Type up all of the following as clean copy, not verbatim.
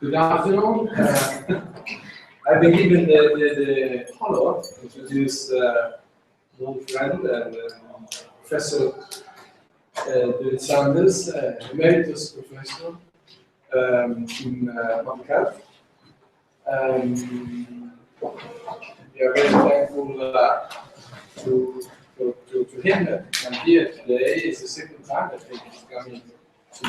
Good afternoon. I've been given the honor to introduce an old friend and Professor David Sanders, emeritus professor in public health. We are very thankful to him that I'm here today. It's the second time I think he's coming to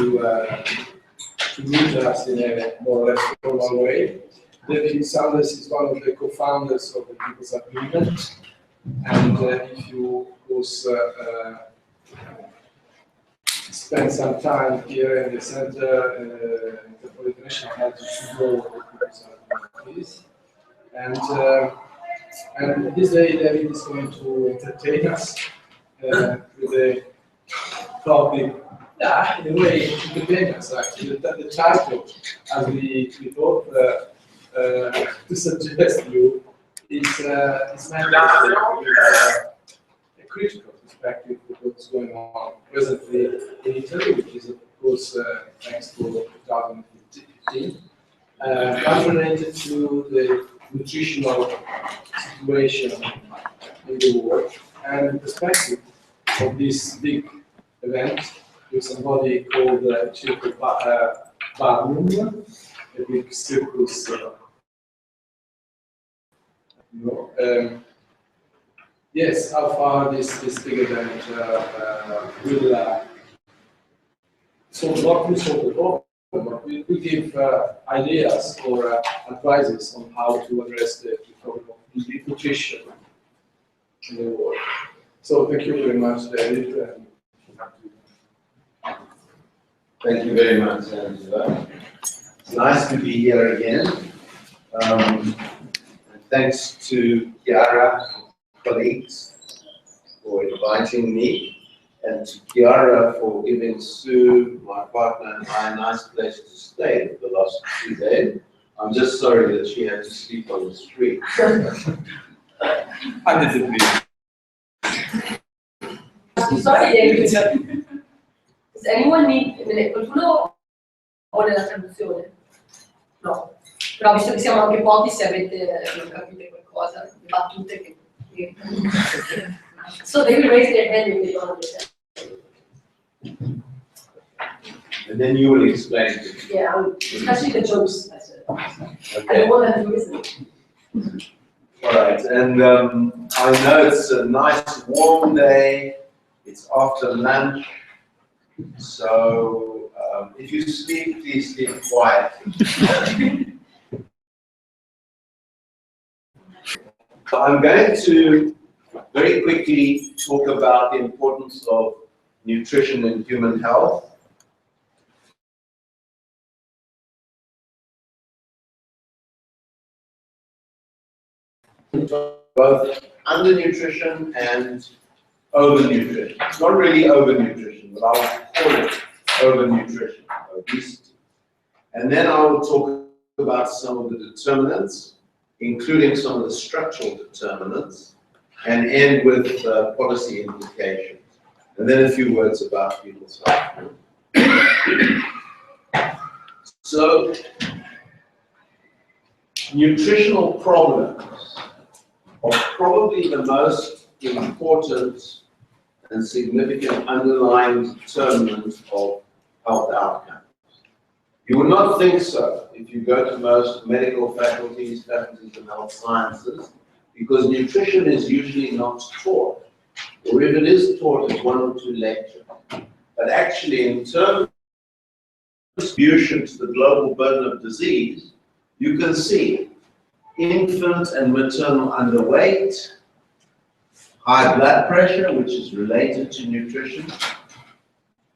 meet us in a more or less formal way. David Sanders is one of the co-founders of the People's Agreement, and if you, of course, spend some time here in the center, for international health, you should know what the People's Agreement is. And this day, David is going to entertain us with a topic. Yeah, in a way, entertain us actually. The title, as we thought to suggest you, is meant a critical perspective of what's going on presently in Italy, which is, of course, thanks to 2015, related to the nutritional situation in the world and the perspective of this big event with somebody called Circus Barnum, a big circus. Yes, how far this big event will not solve the problem, but we give ideas or advices on how to address the problem of nutrition in the world. So thank you very much, David. Thank you very much, Angela. It's nice to be here again. And thanks to Chiara, colleagues, for inviting me, and to Chiara for giving Sue, my partner, and I a nice place to stay for the last 2 days. I'm just sorry that she had to sleep on the street. I didn't mean. I'm sorry, David. Does anyone need, qualcuno vuole la traduzione? No. Però visto che siamo anche pochi, se avete non capite qualcosa, le battute che... So they will raise their hand if they don't understand. And then you will explain to me. Yeah, especially the jokes, I said. Okay. I don't want them to listen. All right, and I know it's a nice warm day. It's after lunch. So if you sleep, please sleep quietly. I'm going to very quickly talk about the importance of nutrition in human health. Both undernutrition and overnutrition. It's not really overnutrition, but I'll call it overnutrition, obesity. And then I will talk about some of the determinants, including some of the structural determinants, and end with policy implications. And then a few words about people's health. So, nutritional problems are probably the most important and significant underlying determinant of health outcomes. You would not think so if you go to most medical faculties and health sciences, because nutrition is usually not taught, or if it is taught, it's 1 or 2 lectures. But actually, in terms of contribution to the global burden of disease, you can see infant and maternal underweight, high blood pressure, which is related to nutrition,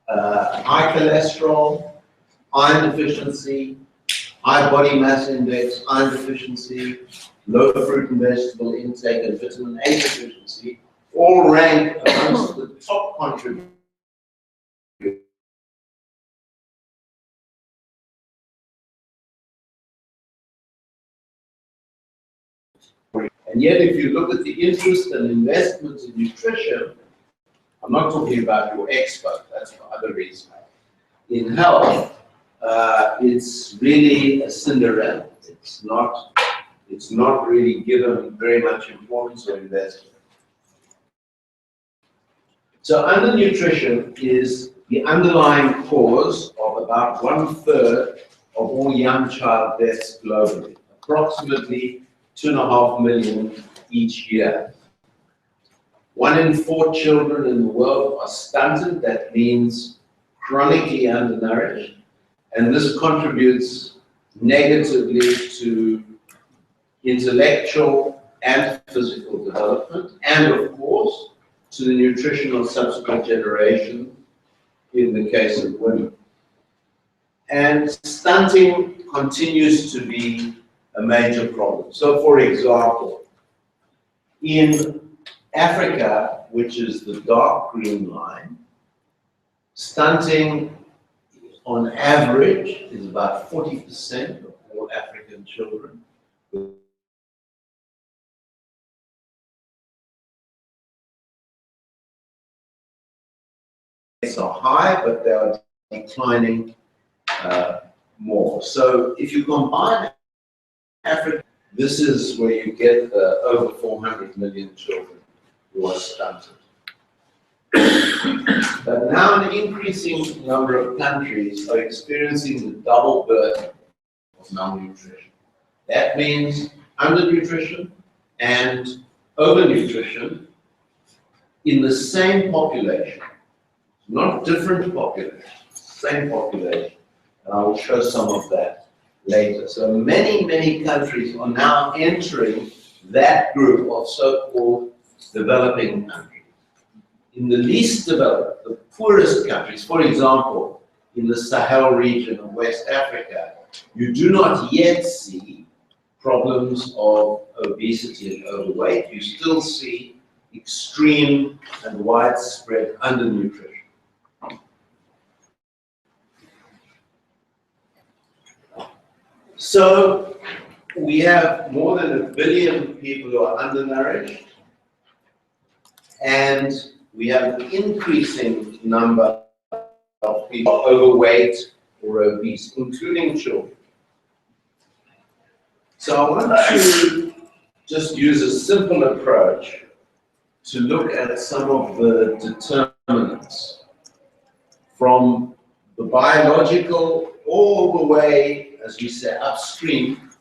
high cholesterol, iron deficiency, high body mass index, iron deficiency, low fruit and vegetable intake, and vitamin A deficiency, all rank amongst the top contributors. And yet, if you look at the interest and investment in nutrition, I'm not talking about your expert, that's for other reasons. In health, it's really a Cinderella. It's not really given very much importance or investment. So undernutrition is the underlying cause of about 1/3 of all young child deaths globally, approximately 2.5 million each year. 1 in 4 children in the world are stunted, that means chronically undernourished, and this contributes negatively to intellectual and physical development, and of course, to the nutrition of subsequent generations in the case of women. And stunting continues to be a major problem. So, for example, in Africa, which is the dark green line, stunting on average is about 40% of all African children. Rates are high, but they are declining more. So if you combine Africa, this is where you get over 400 million children who are stunted. But now an increasing number of countries are experiencing the double burden of malnutrition. That means undernutrition and overnutrition in the same population, not different populations, same population. And I will show some of that later. So many countries are now entering that group of so-called developing countries. In the least developed, the poorest countries, for example, in the Sahel region of West Africa, you do not yet see problems of obesity and overweight. You still see extreme and widespread undernutrition. So we have more than 1 billion people who are undernourished, and we have an increasing number of people overweight or obese, including children. So I want to just use a simple approach to look at some of the determinants from the biological all the way, as we say, upstream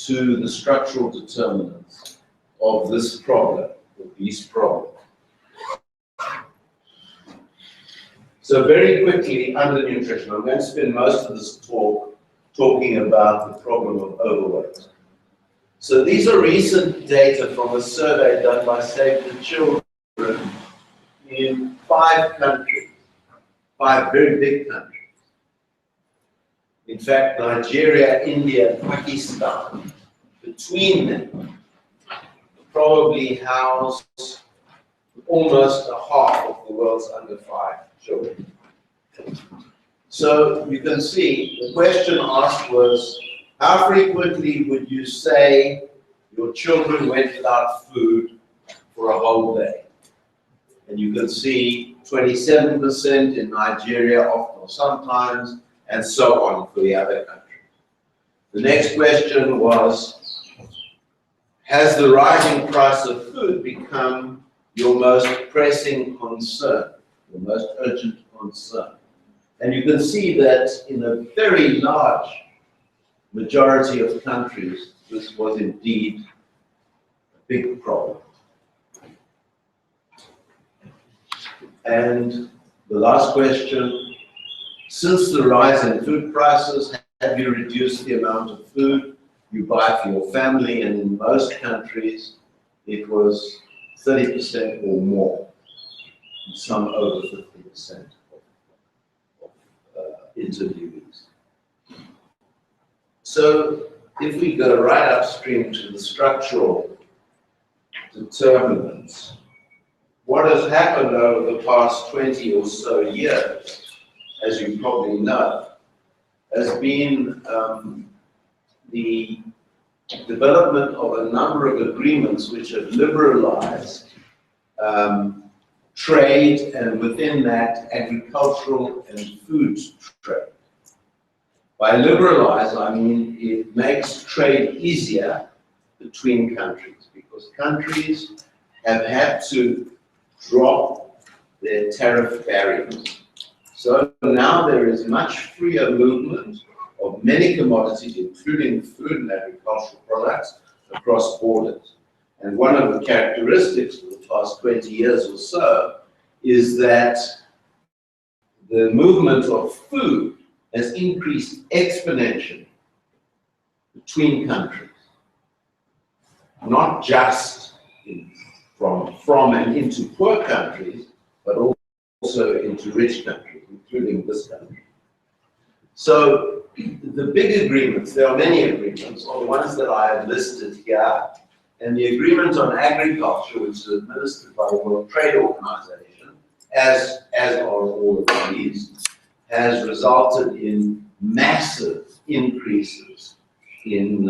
to the structural determinants of this problem, obese problem. So very quickly, undernutrition. I'm going to spend most of this talk talking about the problem of overweight. So these are recent data from a survey done by Save the Children in 5 countries, 5 very big countries. In fact, Nigeria, India, and Pakistan, between them, probably house almost a half of the world's under 5 children. So you can see the question asked was, how frequently would you say your children went without food for a whole day? And you can see 27% in Nigeria, often or sometimes, and so on for the other countries. The next question was, has the rising price of food become your most pressing concern, your most urgent concern? And you can see that in a very large majority of countries, this was indeed a big problem. And the last question, since the rise in food prices, have you reduced the amount of food you buy for your family? And in most countries, it was 30% or more, and some over 50% of interviewees. So if we go right upstream to the structural determinants, what has happened over the past 20 or so years, as you probably know, has been the development of a number of agreements which have liberalized trade, and within that, agricultural and food trade. By liberalize, I mean it makes trade easier between countries, because countries have had to drop their tariff barriers. So now there is much freer movement of many commodities, including food and agricultural products, across borders. And one of the characteristics for the past 20 years or so is that the movement of food has increased exponentially between countries, not just from and into poor countries, but also into rich countries, including this country. So the big agreements, there are many agreements, are the ones that I have listed here, and the agreement on agriculture, which is administered by the World Trade Organization, as are all of these, has resulted in massive increases in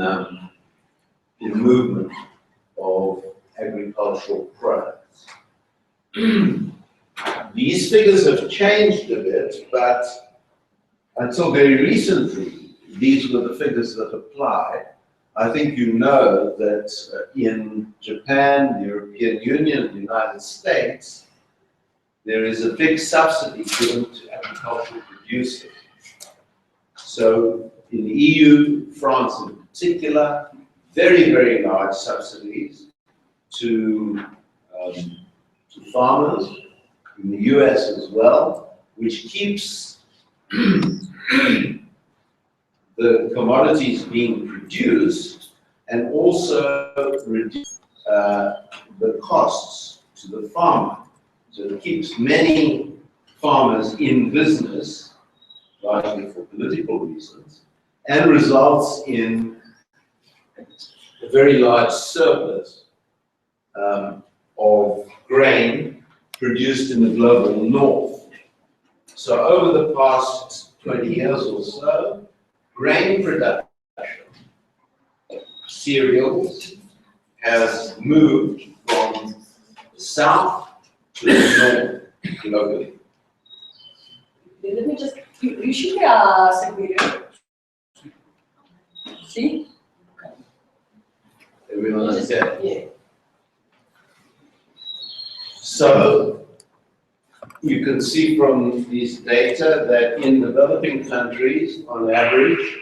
movement of agricultural products. These figures have changed a bit, but until very recently, these were the figures that applied. I think you know that in Japan, the European Union, the United States, there is a big subsidy given to agricultural producers. So in the EU, France in particular, very, very large subsidies to farmers, in the US as well, which keeps the commodities being produced and also reduce the costs to the farmer. So it keeps many farmers in business, largely for political reasons, and results in a very large surplus of grain produced in the global north. So over the past 20 years or so, grain production, cereals, has moved from the south to the north globally. Let me just, riuscite a seguire? Sì? Everyone understand? Yeah. So you can see from these data that in developing countries, on average,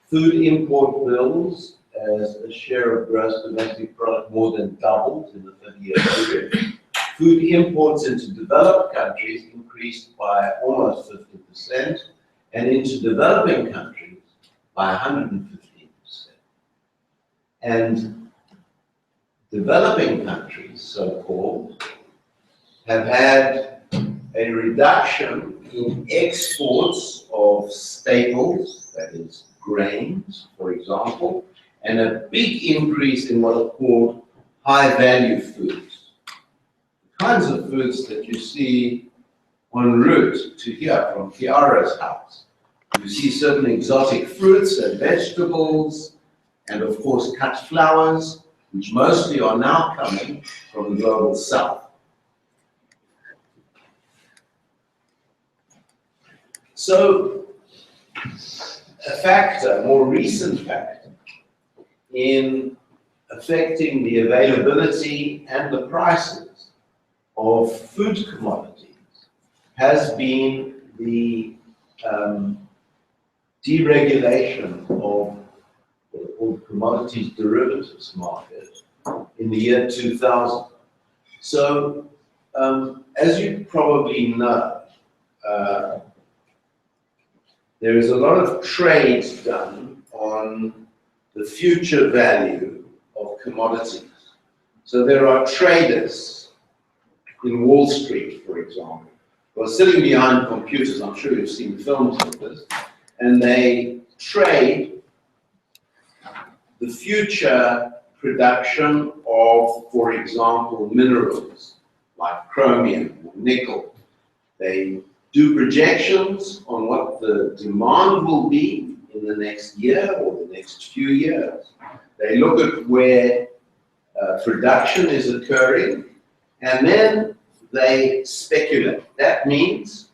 food import bills as a share of gross domestic product more than doubled in the 30-year period. Food imports into developed countries increased by almost 50%, and into developing countries by 115%. And developing countries, so-called, have had a reduction in exports of staples, that is grains, for example, and a big increase in what are called high-value foods. The kinds of foods that you see en route to here from Chiara's house. You see certain exotic fruits and vegetables, and of course cut flowers, which mostly are now coming from the global south. So, a factor, more recent factor, in affecting the availability and the prices of food commodities has been the deregulation of the commodities derivatives market in the year 2000. So, as you probably know, there is a lot of trade done on the future value of commodities. So there are traders in Wall Street, for example, who are sitting behind computers. I'm sure you've seen films of this, and they trade the future production of, for example, minerals like chromium or nickel. They do projections on what the demand will be in the next year or the next few years. They look at where production is occurring, and then they speculate. That means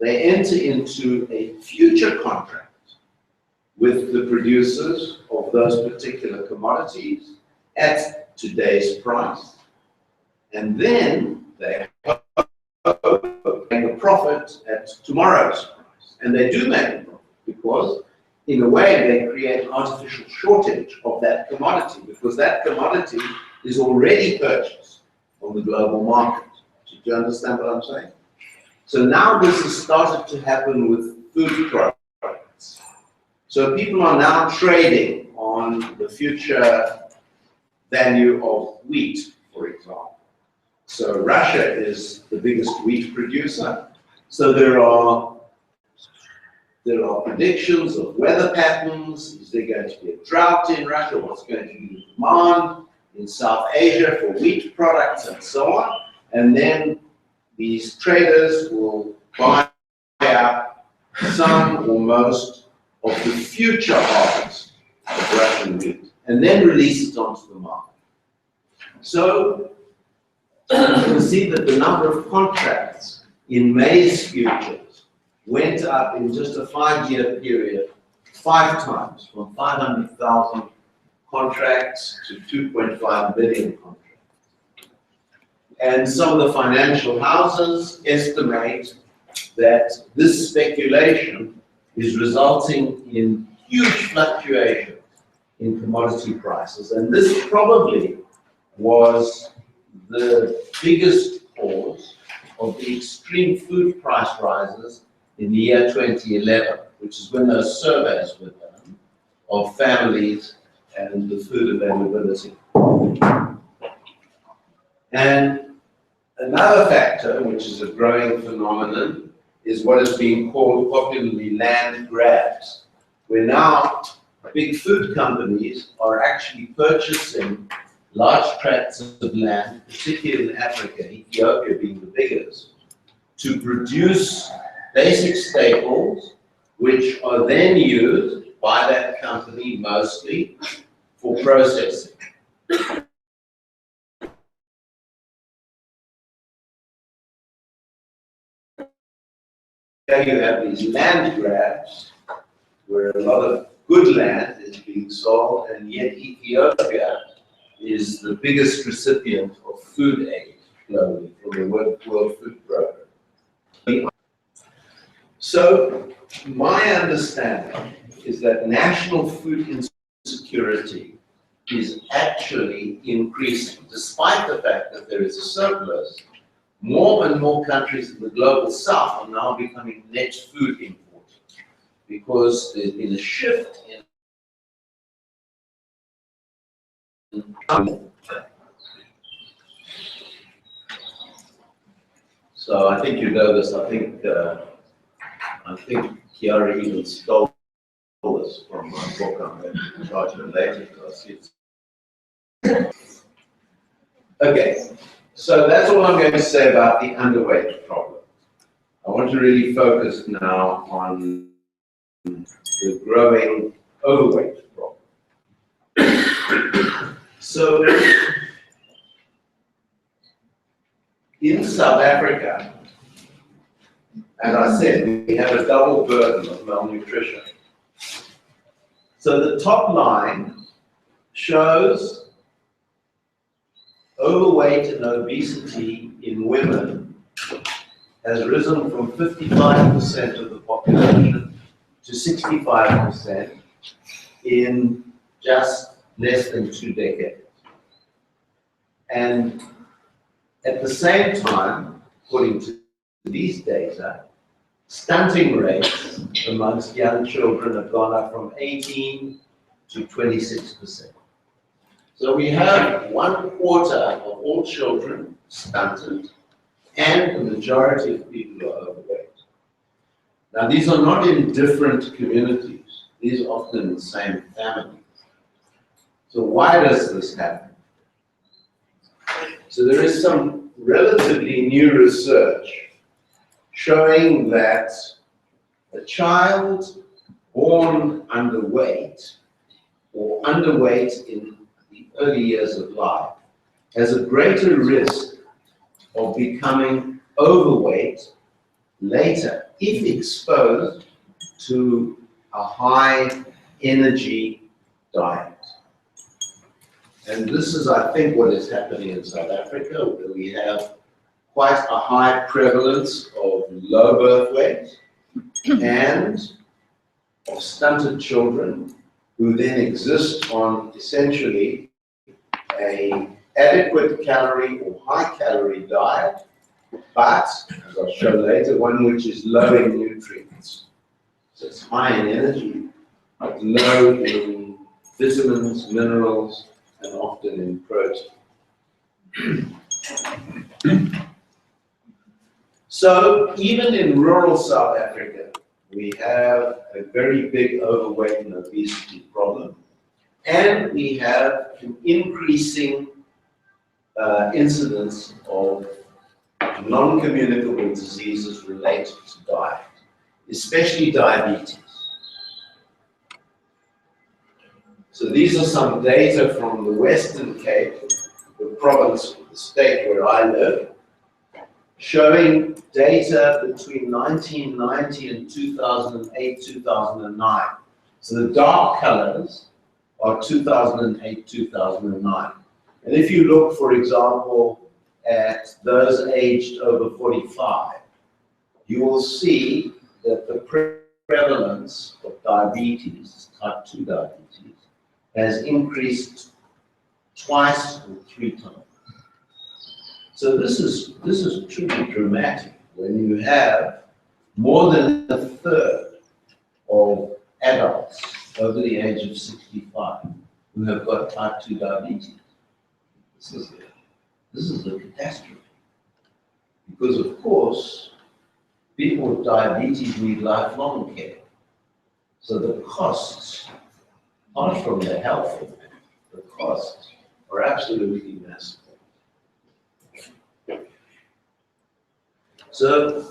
they enter into a future contract with the producers of those particular commodities at today's price, and then they make a profit at tomorrow's price. And they do make a profit because, in a way, they create an artificial shortage of that commodity, because that commodity is already purchased on the global market. Do you understand what I'm saying? So now this has started to happen with food products. So people are now trading on the future value of wheat, for example. So Russia is the biggest wheat producer. So there are predictions of weather patterns. Is there going to be a drought in Russia? What's going to be the demand in South Asia for wheat products and so on? And then these traders will buy up some or most of the future harvest of Russian wheat and then release it onto the market. So you can see that the number of contracts in maize futures went up in just a 5-year period 5 times, from 500,000 contracts to 2.5 million contracts. And some of the financial houses estimate that this speculation is resulting in huge fluctuations in commodity prices. And this probably was the biggest cause of the extreme food price rises in the year 2011, which is when those surveys were done of families and the food availability. And another factor, which is a growing phenomenon, is what is being called popularly land grabs, where now big food companies are actually purchasing large tracts of land, particularly in Africa, Ethiopia being the biggest, to produce basic staples, which are then used by that company mostly for processing. There you have these land grabs, where a lot of good land is being sold, and yet Ethiopia is the biggest recipient of food aid globally from the World Food Program. So my understanding is that national food insecurity is actually increasing, despite the fact that there is a surplus. More and more countries in the global south are now becoming net food importers, because there's been a shift in so I think you know this. I think Chiara even stole this from my book. I'm going to charge her later because it's okay. So that's all I'm going to say about the underweight problem. I want to really focus now on the growing overweight problem. So in South Africa, as I said, we have a double burden of malnutrition. So the top line shows overweight and obesity in women has risen from 55% of the population to 65% in just less than 2 decades. And at the same time, according to these data, stunting rates amongst young children have gone up from 18 to 26%. So we have 1/4 of all children stunted, and the majority of people are overweight. Now, these are not in different communities. These are often in the same family. So why does this happen? So there is some relatively new research showing that a child born underweight or underweight in the early years of life has a greater risk of becoming overweight later if exposed to a high energy diet. And this is, I think, what is happening in South Africa, where we have quite a high prevalence of low birth weight and of stunted children who then exist on essentially an adequate calorie or high calorie diet, but, as I'll show later, one which is low in nutrients. So it's high in energy, but low in vitamins, minerals, and often in protein. So even in rural South Africa, we have a very big overweight and obesity problem, and we have an increasing incidence of non-communicable diseases related to diet, especially diabetes. So these are some data from the Western Cape, the province, the state where I live, showing data between 1990 and 2008, 2009. So the dark colors are 2008, 2009. And if you look, for example, at those aged over 45, you will see that the prevalence of diabetes, type 2 diabetes, has increased twice or 3 times. So this is truly dramatic when you have more than a third of adults over the age of 65 who have got type 2 diabetes. This is a catastrophe. Because of course, people with diabetes need lifelong care. So the costs, apart from the health, the costs are absolutely massive. So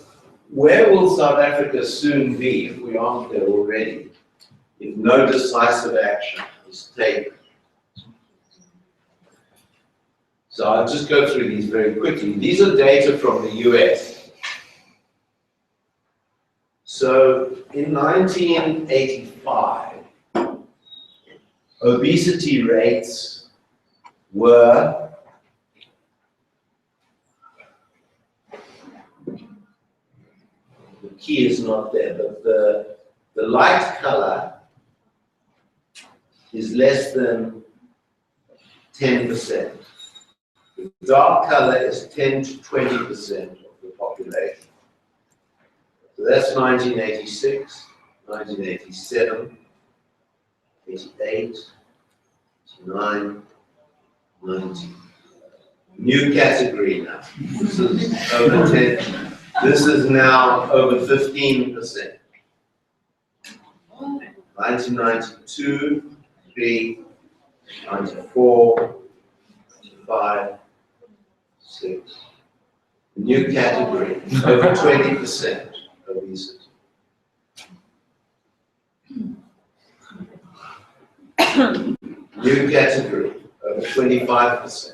where will South Africa soon be if we aren't there already, if no decisive action is taken? So I'll just go through these very quickly. These are data from the US. So in 1985, obesity rates were key is not there, but the light color is less than 10%. The dark color is 10 to 20% of the population. So that's 1986, 1987, 88, 89, 90. New category now. This is over 10. This is now over 15%. 1992, 3, 94, 95, 6. New category, over 20% obesity. New category, over 25%.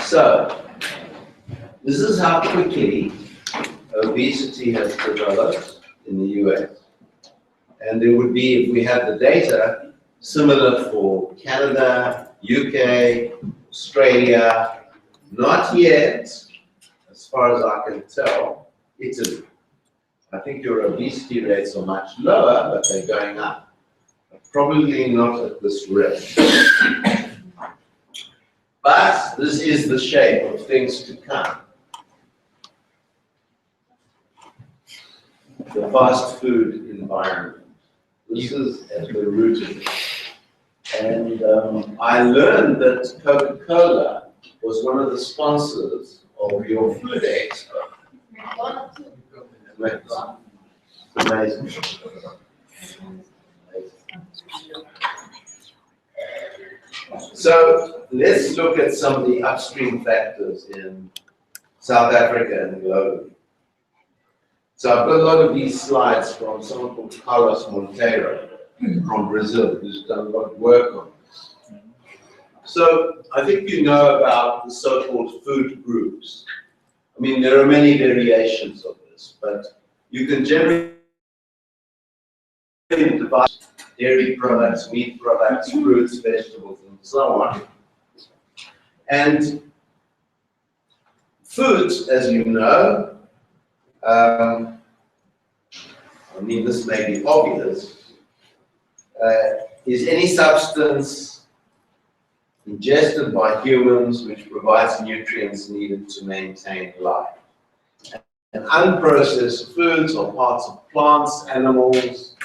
So, this is how quickly obesity has developed in the US. And there would be, if we had the data, similar for Canada, UK, Australia, not yet, as far as I can tell, Italy. I think your obesity rates are much lower, but they're going up. Probably not at this rate. But this is the shape of things to come. The fast food environment. This is at the root of it. And I learned that Coca-Cola was one of the sponsors of your food expo. Amazing. So let's look at some of the upstream factors in South Africa and globally. So I've got a lot of these slides from someone called Carlos Monteiro. from Brazil, who's done a lot of work on this. So I think you know about the so-called food groups. I mean, there are many variations of this, but you can generally divide dairy products, meat products, fruits, vegetables, and so on. And foods, as you know, I mean, this may be obvious, is any substance ingested by humans which provides nutrients needed to maintain life. And unprocessed foods are parts of plants, animals,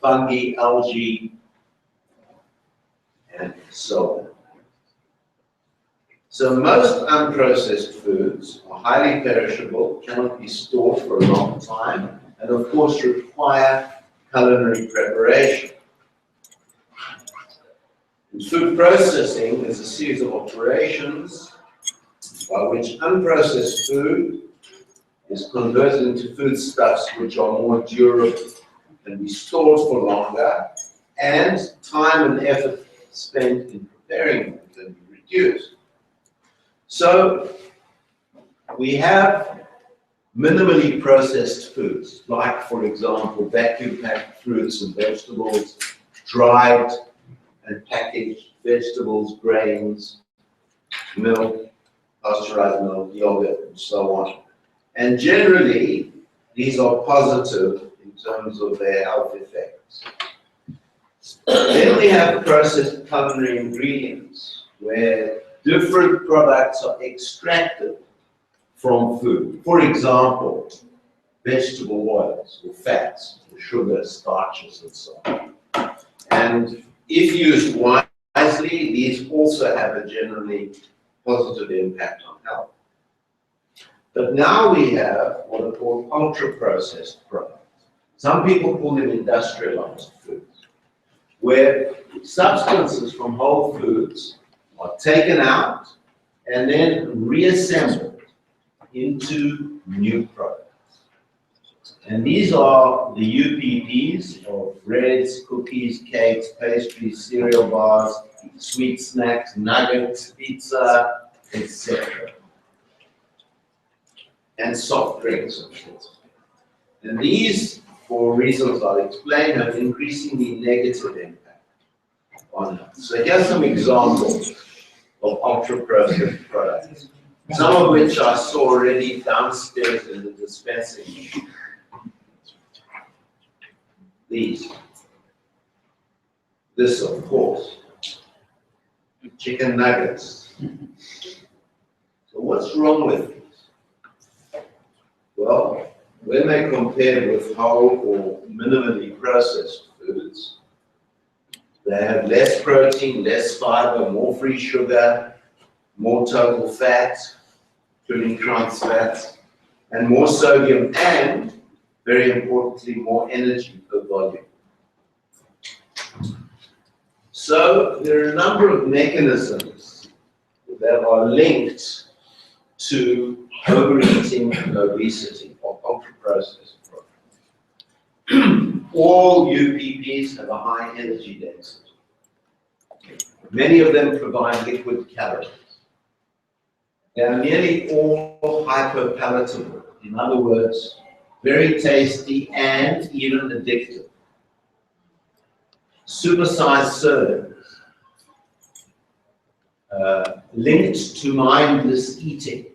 fungi, algae, and so on. So most unprocessed foods are highly perishable, cannot be stored for a long time, and of course require culinary preparation. And food processing is a series of operations by which unprocessed food is converted into foodstuffs which are more durable, can be stored for longer, and time and effort spent in preparing them can be reduced. So we have minimally processed foods, like, for example, vacuum-packed fruits and vegetables, dried and packaged vegetables, grains, milk, pasteurized milk, yogurt, and so on. And generally, these are positive in terms of their health effects. Then we have processed culinary ingredients, where different products are extracted from food. For example, vegetable oils, or fats, or sugar, starches, and so on. And if used wisely, these also have a generally positive impact on health. But now we have what are called ultra-processed products. Some people call them industrialized foods, where substances from whole foods are taken out and then reassembled into new products. And these are the UPPs of breads, cookies, cakes, pastries, cereal bars, sweet snacks, nuggets, pizza, etc. And soft drinks, of course. And these, for reasons I'll explain, have increasingly negative impact on health. So here's some examples of ultra-processed products, some of which I saw already downstairs in the dispensing machine. These. This, of course. Chicken nuggets. So what's wrong with these? Well, when they're compared with whole or minimally processed foods, they have less protein, less fiber, more free sugar, more total fat, including trans fats, and more sodium, and, very importantly, more energy per volume. So there are a number of mechanisms that are linked to overeating and obesity of ultra-processed products. All UPPs have a high energy density. Many of them provide liquid calories. They are nearly all hyperpalatable. In other words, very tasty and even addictive. Supersized servings, linked to mindless eating,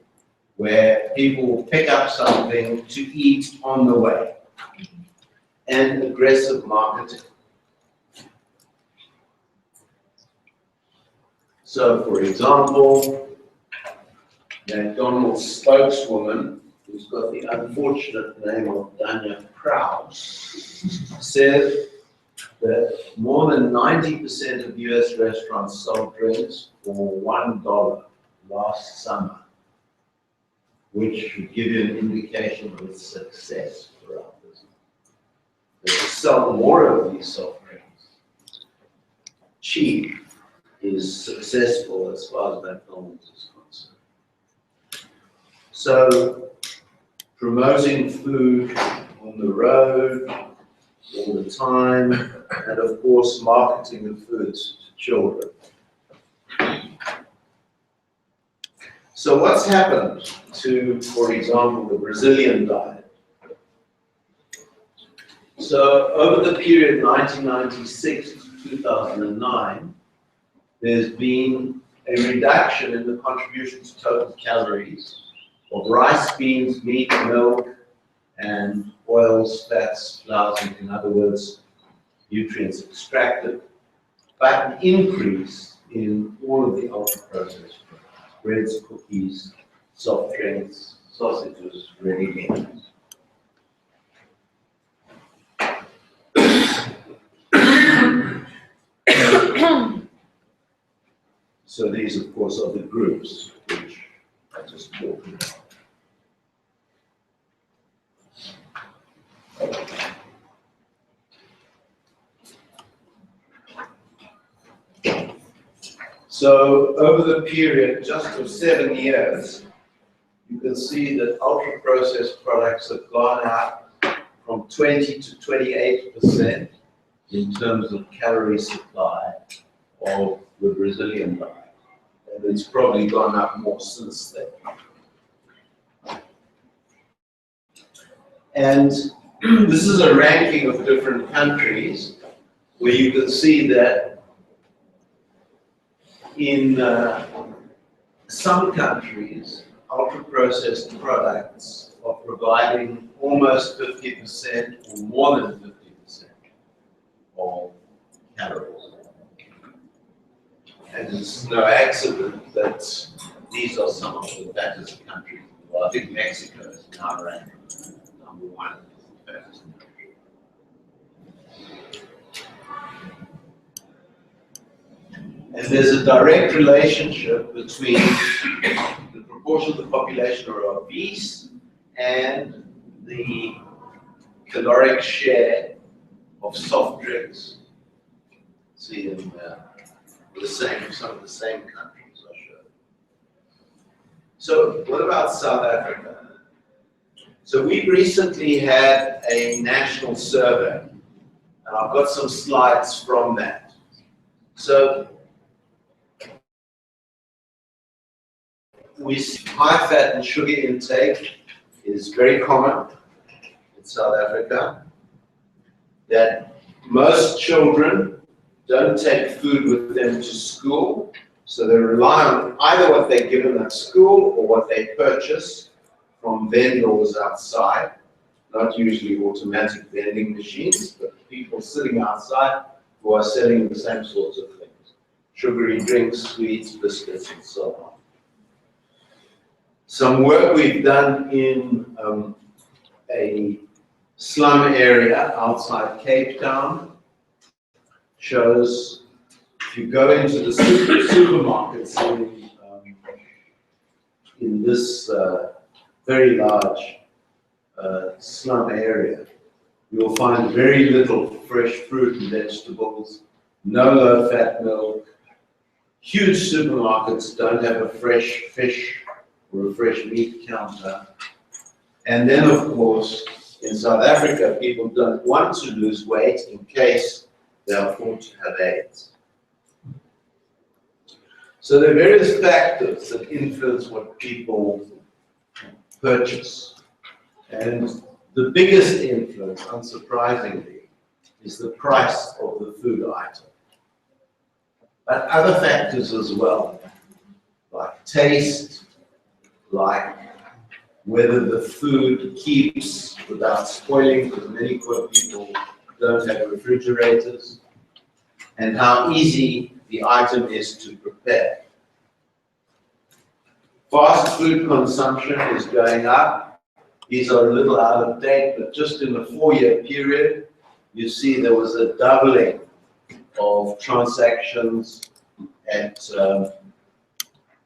where people will pick up something to eat on the way, and aggressive marketing. So, for example, McDonald's spokeswoman, who's got the unfortunate name of Danya Kraus, said that more than 90% of US restaurants sold drinks for $1 last summer, which should give you an indication of its success for our business. But to sell more of these soft drinks cheap is successful as far as McDonald's is concerned. So, promoting food on the road all the time, and of course marketing of foods to children. So what's happened to, for example, the Brazilian diet? So over the period 1996 to 2009, there's been a reduction in the contribution to total calories of rice, beans, meat, milk, and oils, fats, flours, and in other words, nutrients extracted, but an increase in all of the ultra-processed products: breads, cookies, soft drinks, sausages, ready meals. So these, of course, are the groups which I just talked about. So over the period just of 7 years, you can see that ultra-processed products have gone up from 20 to 28% in terms of calorie supply of the Brazilian diet. And it's probably gone up more since then. And this is a ranking of different countries where you can see that in some countries, ultra-processed products are providing almost 50% or more than 50% of calories. And it's no accident that these are some of the fattest countries in the world. I think Mexico is now ranked #1 fattest country. And there's a direct relationship between the proportion of the population who are obese and the caloric share of soft drinks. See in some of the same countries I showed. So what about South Africa? So we recently had a national survey, and I've got some slides from that. So we see high fat and sugar intake is very common in South Africa, that most children don't take food with them to school, so they rely on either what they're given at school or what they purchase from vendors outside, not usually automatic vending machines, but people sitting outside who are selling the same sorts of things: sugary drinks, sweets, biscuits, and so on. Some work we've done in a slum area outside Cape Town shows if you go into the supermarkets in this very large slum area, you'll find very little fresh fruit and vegetables, no low-fat milk. Huge supermarkets don't have a fresh fish or a fresh meat counter. And then, of course, in South Africa, people don't want to lose weight in case they are thought to have AIDS. So there are various factors that influence what people purchase. And the biggest influence, unsurprisingly, is the price of the food item. But other factors as well, like taste, like whether the food keeps without spoiling, because many poor people don't have refrigerators, and how easy the item is to prepare. Fast food consumption is going up. These are a little out of date, but just in the 4-year period, you see there was a doubling of transactions at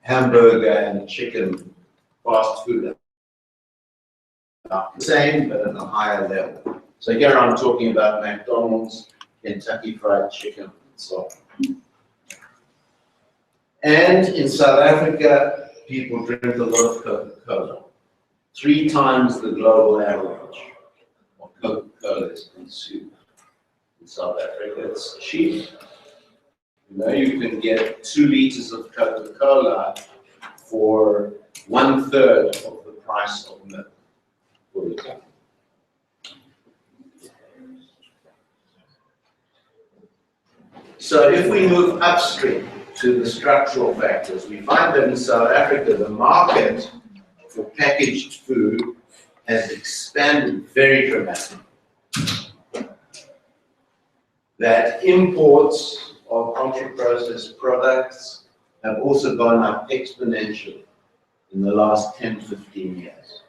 hamburger and chicken fast food. The same, but at a higher level. So here I'm talking about McDonald's, Kentucky Fried Chicken, and so on. And in South Africa, people drink a lot of Coca-Cola. 3 times the global average of Coca-Cola is consumed. In South Africa, it's cheap. You know, you can get 2 liters of Coca-Cola for 1/3 of the price of milk, for example. So if we move upstream to the structural factors, we find that in South Africa, the market for packaged food has expanded very dramatically. That imports of ultra-processed products have also gone up exponentially in the last 10, 15 years.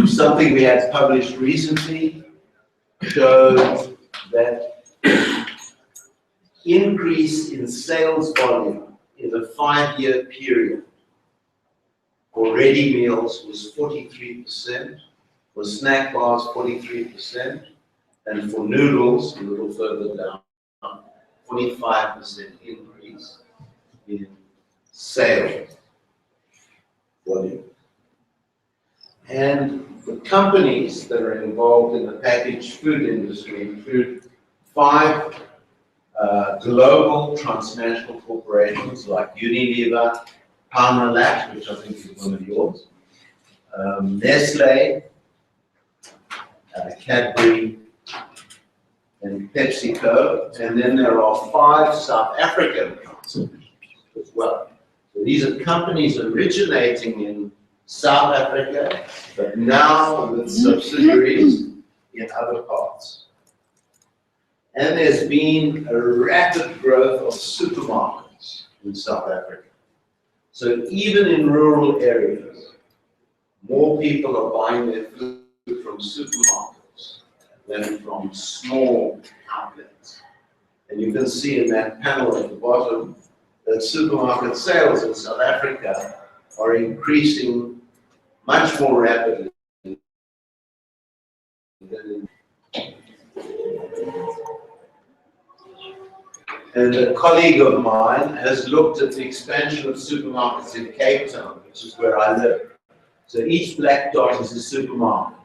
Something we had published recently showed that increase in sales volume in a 5-year period for ready meals was 43%, for snack bars 43%, and for noodles, a little further down, 25% increase in sales volume. And the companies that are involved in the packaged food industry include 5 global transnational corporations like Unilever, Parmalat, which I think is one of yours, Nestle, Cadbury, and PepsiCo, and then there are 5 South African companies as well. So these are companies originating in South Africa, but now with subsidiaries in other parts. And there's been a rapid growth of supermarkets in South Africa. So even in rural areas, more people are buying their food from supermarkets than from small outlets. And you can see in that panel at the bottom that supermarket sales in South Africa are increasing much more rapidly than in. And a colleague of mine has looked at the expansion of supermarkets in Cape Town, which is where I live. So each black dot is a supermarket.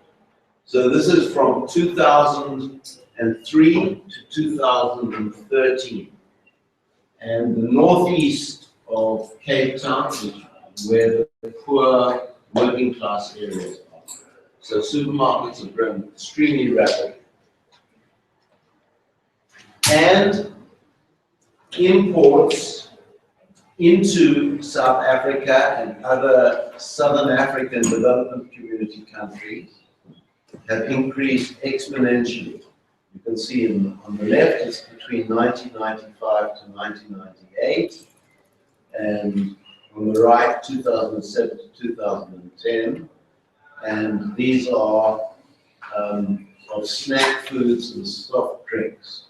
So this is from 2003 to 2013. And the northeast of Cape Town is where the poor working class areas are. So supermarkets have grown extremely rapidly. And imports into South Africa and other Southern African development community countries have increased exponentially. You can see on the left it's between 1995 to 1998, and on the right 2007 to 2010, and these are of snack foods and soft drinks.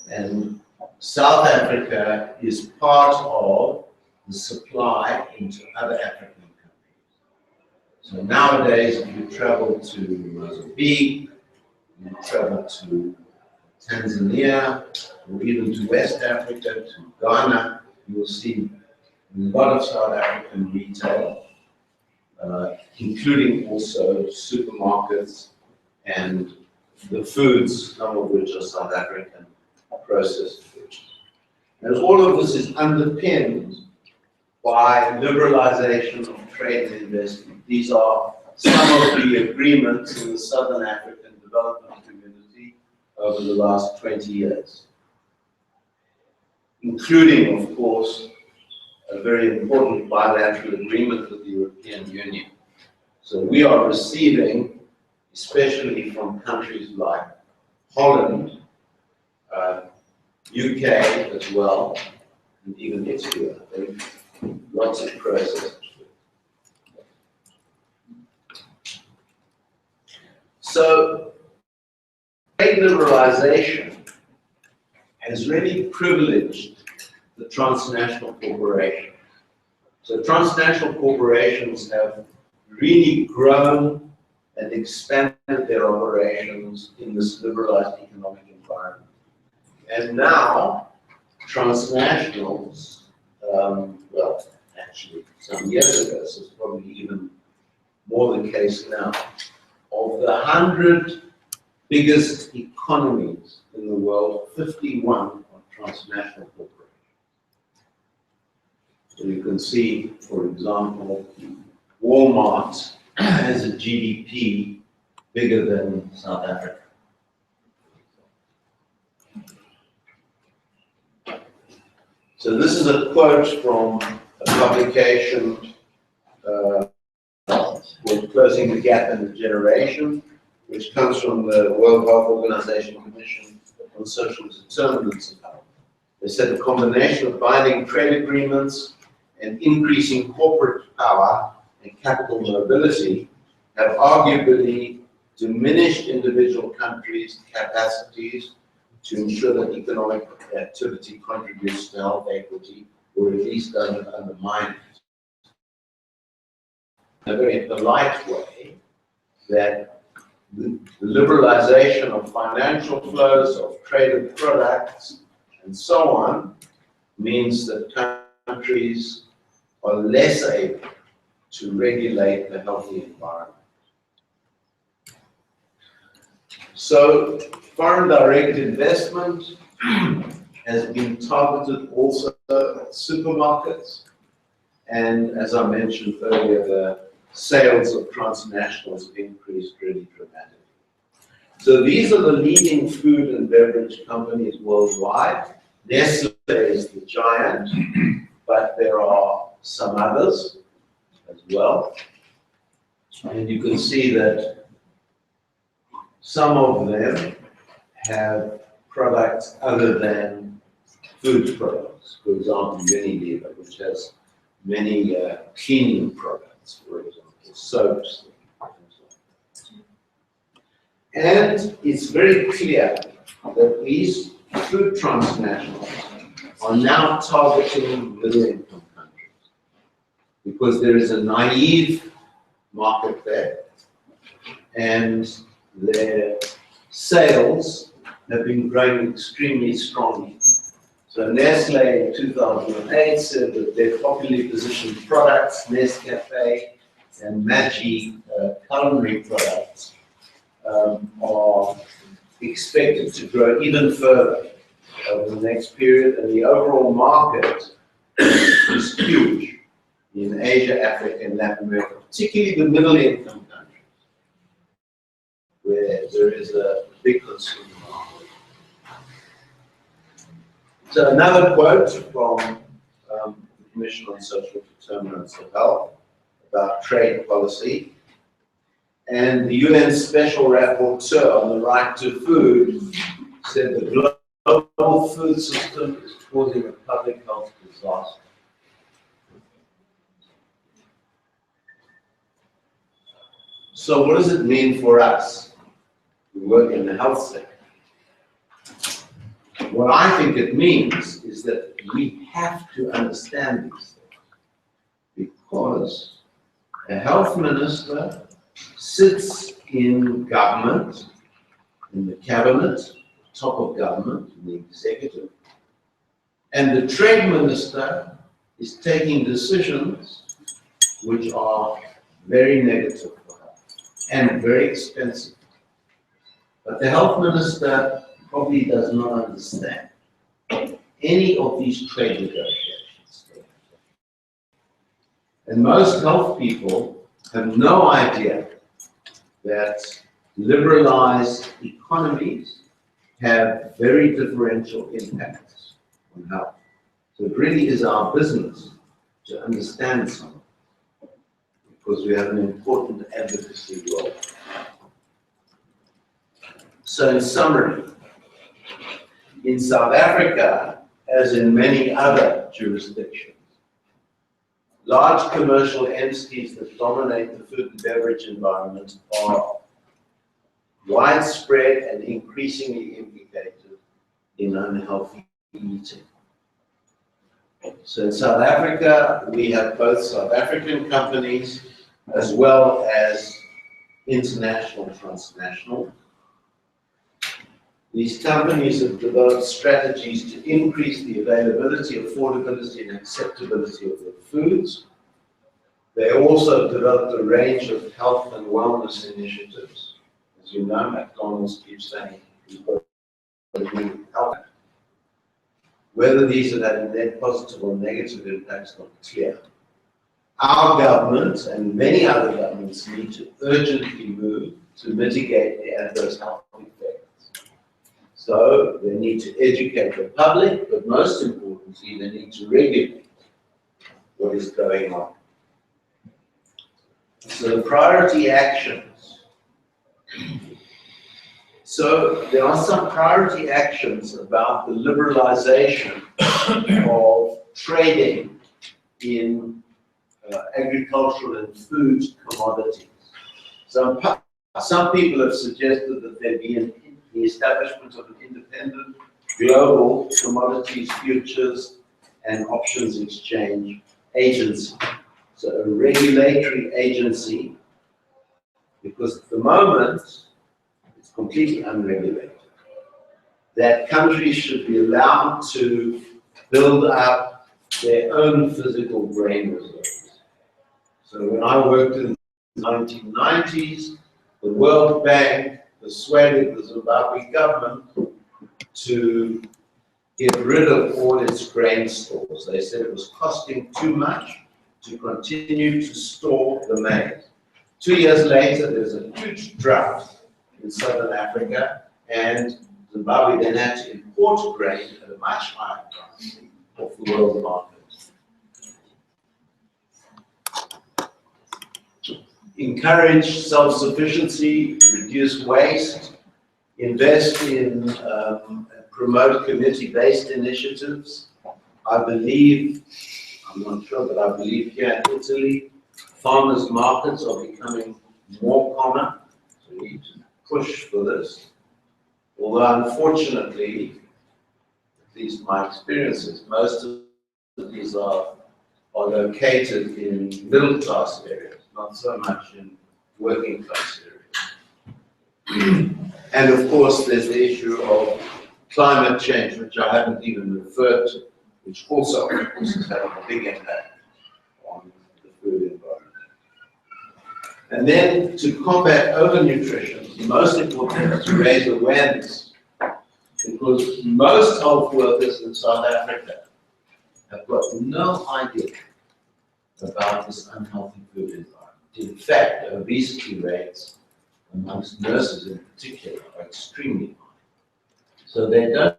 And South Africa is part of the supply into other African countries. So nowadays, if you travel to Mozambique, you travel to Tanzania, or even to West Africa, to Ghana, you will see a lot of South African retail, including also supermarkets and the foods, some of which are South African processed foods. And all of this is underpinned by liberalization of trade and investment. These are some of the agreements in the Southern African Development Community over the last 20 years, including, of course, a very important bilateral agreement with the European Union. So we are receiving, especially from countries like Holland, UK as well, and even Italy, I think, lots of processed food. So, trade liberalization has really privileged the transnational corporations. So transnational corporations have really grown and expanded their operations in this liberalized economic environment. And now, transnationals, well, actually, some years ago, so it's probably even more the case now, of the 100 biggest economies in the world, 51 are transnational corporations. So you can see, for example, Walmart has a GDP bigger than South Africa. So this is a quote from a publication called Closing the Gap in a Generation, which comes from the World Health Organization Commission on Social Determinants of Health. They said the combination of binding trade agreements and increasing corporate power and capital mobility have arguably diminished individual countries' capacities to ensure that economic activity contributes to health equity, or at least doesn't undermine it. In a very polite way, that the liberalization of financial flows, of traded products, and so on, means that countries are less able to regulate the healthy environment. So, foreign direct investment has been targeted also at supermarkets, and as I mentioned earlier, the sales of transnationals have increased really dramatically. So these are the leading food and beverage companies worldwide. Nestle is the giant, but there are some others as well. And you can see that some of them have products other than food products. For example, Unilever, which has many cleaning products, for example, soaps. And it's very clear that these food transnationals are now targeting middle-income countries because there is a naive market there, and their sales have been growing extremely strongly. So Nestle in 2008 said that their popularly positioned products, Nescafe and Maggi culinary products, are expected to grow even further over the next period, and the overall market is huge in Asia, Africa, and Latin America, particularly the middle-income countries, where there is a big consumer market. So another quote from the Commission on Social Determinants of Health about trade policy. And the UN Special Rapporteur on the right to food said the global food system is causing a public health disaster. So what does it mean for us who work in the health sector? What I think it means is that we have to understand these things, because a health minister sits in government, in the cabinet, top of government, in the executive, and the trade minister is taking decisions which are very negative for health and very expensive. But the health minister probably does not understand any of these trade negotiations. And most health people have no idea that liberalized economies have very differential impacts on health. So it really is our business to understand something, because we have an important advocacy role. So in summary, in South Africa, as in many other jurisdictions, large commercial entities that dominate the food and beverage environment are widespread and increasingly implicated in unhealthy eating. So in South Africa, we have both South African companies as well as international transnational. These companies have developed strategies to increase the availability, affordability, and acceptability of their foods. They also developed a range of health and wellness initiatives, as As you know, McDonald's keeps saying we've got a new health. Whether these are having net positive or negative impacts is not clear. Our government and many other governments need to urgently move to mitigate the adverse health effects. So they need to educate the public, but most importantly, they need to regulate what is going on. So the priority actions. So there are some priority actions about the liberalization of trading in agricultural and food commodities. Some people have suggested that there be the establishment of an independent global commodities, futures, and options exchange agency. So a regulatory agency, because at the moment it's completely unregulated, that countries should be allowed to build up their own physical grain reserves. So when I worked in the 1990s, the World Bank persuaded the Zimbabwe government to get rid of all its grain stores. They said it was costing too much to continue to store the maize. 2 years later, there's a huge drought in southern Africa, and Zimbabwe then had to import grain at a much higher price off the world market. Encourage self-sufficiency, reduce waste, invest in promote community-based initiatives. I believe, I'm not sure, but I believe here in Italy, farmers' markets are becoming more common. So we need to push for this. Although unfortunately, at least my experiences, most of these are located in middle-class areas, not so much in working-class areas. And of course, there's the issue of climate change, which I haven't even referred to, which also, of course, is having a big impact on the food environment. And then to combat overnutrition, the most important is to raise awareness, because most health workers in South Africa have got no idea about this unhealthy food environment. In fact, obesity rates amongst nurses in particular are extremely high. So they don't.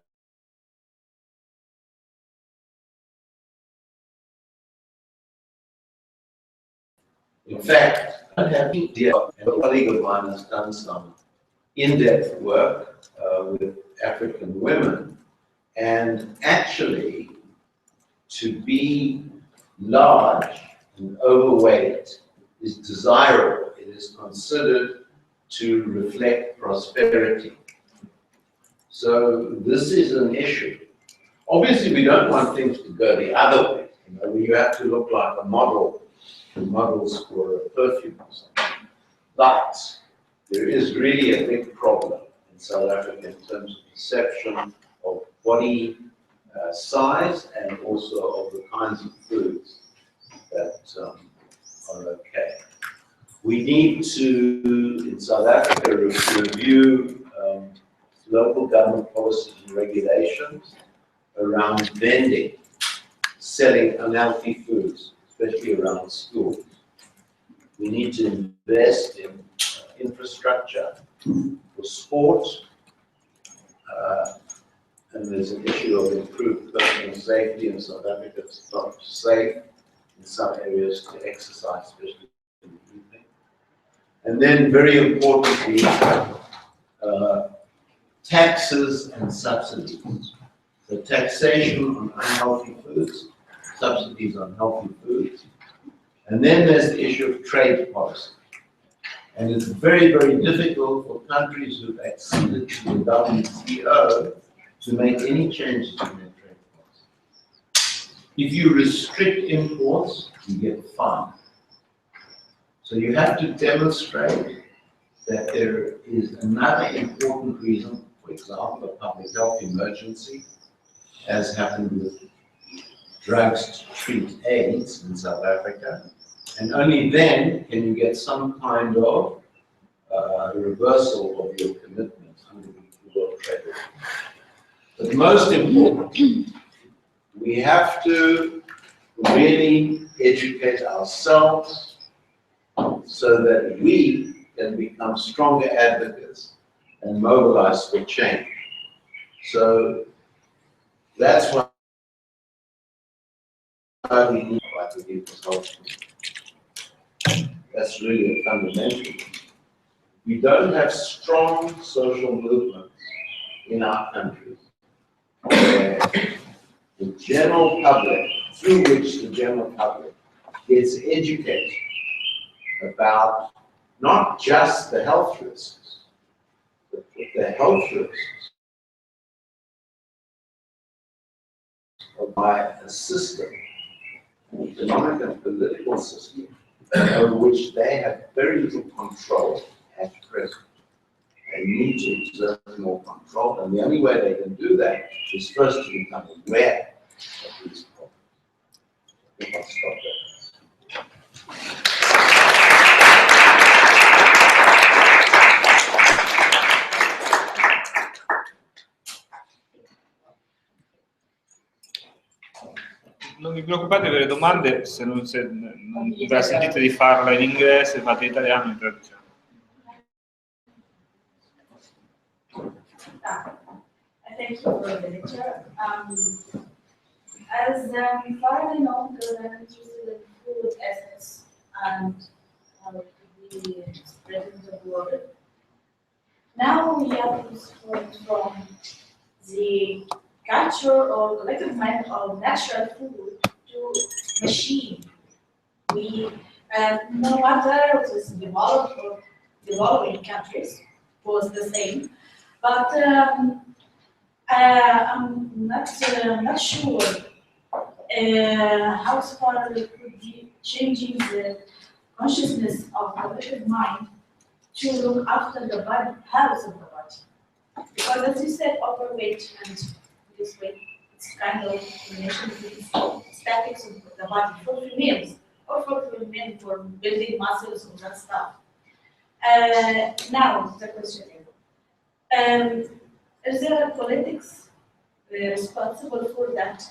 In fact, I have an idea, and a colleague of mine has done some in-depth work with African women, and actually, to be large and overweight is desirable. It is considered to reflect prosperity. So this is an issue. Obviously, we don't want things to go the other way. You know, you have to look like a model, models for a perfume or something. But there is really a big problem in South Africa in terms of perception of body size and also of the kinds of foods that are okay. We need to, in South Africa, review local government policies and regulations around vending, selling unhealthy foods, especially around schools. We need to invest in infrastructure for sport, and there's an issue of improved personal safety in South Africa. It's not safe in some areas to exercise, especially in the evening. And then, very importantly, taxes and subsidies. So taxation on unhealthy foods, subsidies on healthy foods. And then there's the issue of trade policy. And it's very, very difficult for countries who've acceded to the WTO to make any changes in their trade policy. If you restrict imports, you get fined. So you have to demonstrate that there is another important reason, for example, a public health emergency, as happened with drugs to treat AIDS in South Africa. And only then can you get some kind of reversal of your commitment under the World Trade Organization. But most important, we have to really educate ourselves so that we can become stronger advocates and mobilize for change. So that's why we need to give this help. That's really a fundamental. We don't have strong social movements in our countries where the general public, through which the general public gets educated about not just the health risks, but the health risks by a system, an economic and political system, over which they have very little control at present. They need to exert more control, and the only way they can do that is first to become aware of these problems. I think I'll stop there. Non vi preoccupate di avere domande, se non ve la sentite di farla in inglese, fate in italiano in traduzione. Thank you for the lecture. As far as I know, because I'm interested in food ethics and how it could be spread into the world. Now we have transformed from the culture or collective mind of natural food to machine. We, no matter it is developed or developing countries, was the same. But I'm not sure how far it could be changing the consciousness of the collective mind to look after the body, health of the body. Because as you said, overweight and this way, it's kind of combination of these statics of the body for females or for men for building muscles and that stuff. Now the question is there a politics responsible for that?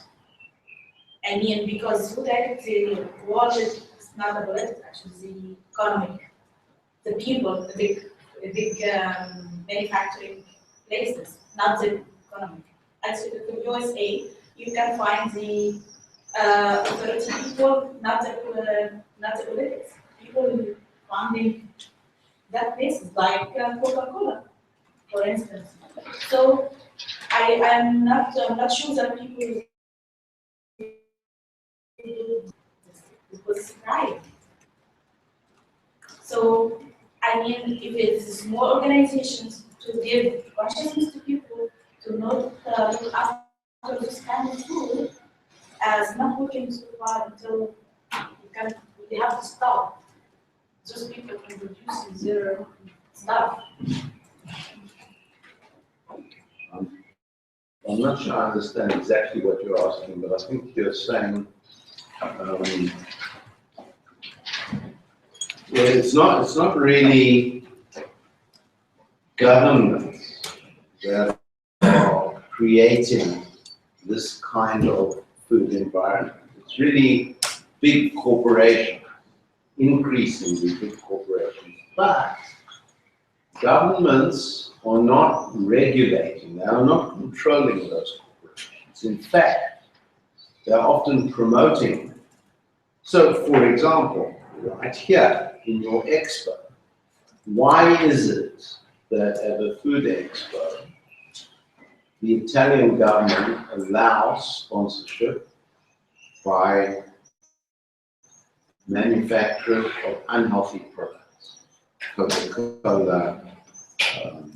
I mean, because food ethics, the world is not a politics, actually, the economic, the people, the big manufacturing places, not the economic. Actually, in the USA, you can find the authority people, not the politics, people funding that places, like Coca-Cola, for instance. So I'm not sure that people was right. So I mean, if it is more organizations to give consciousness to people to not look after this kind of food as not working so far until we have to stop those people from producing their stuff. I'm not sure I understand exactly what you're asking, but I think you're saying it's not really governments that are creating this kind of food environment. It's really big corporations, increasingly big corporations. But governments are not regulating, they are not controlling those corporations. In fact, they're often promoting. So, for example, right here in your expo, why is it that at a food expo, the Italian government allows sponsorship by manufacturers of unhealthy products? Coca-Cola,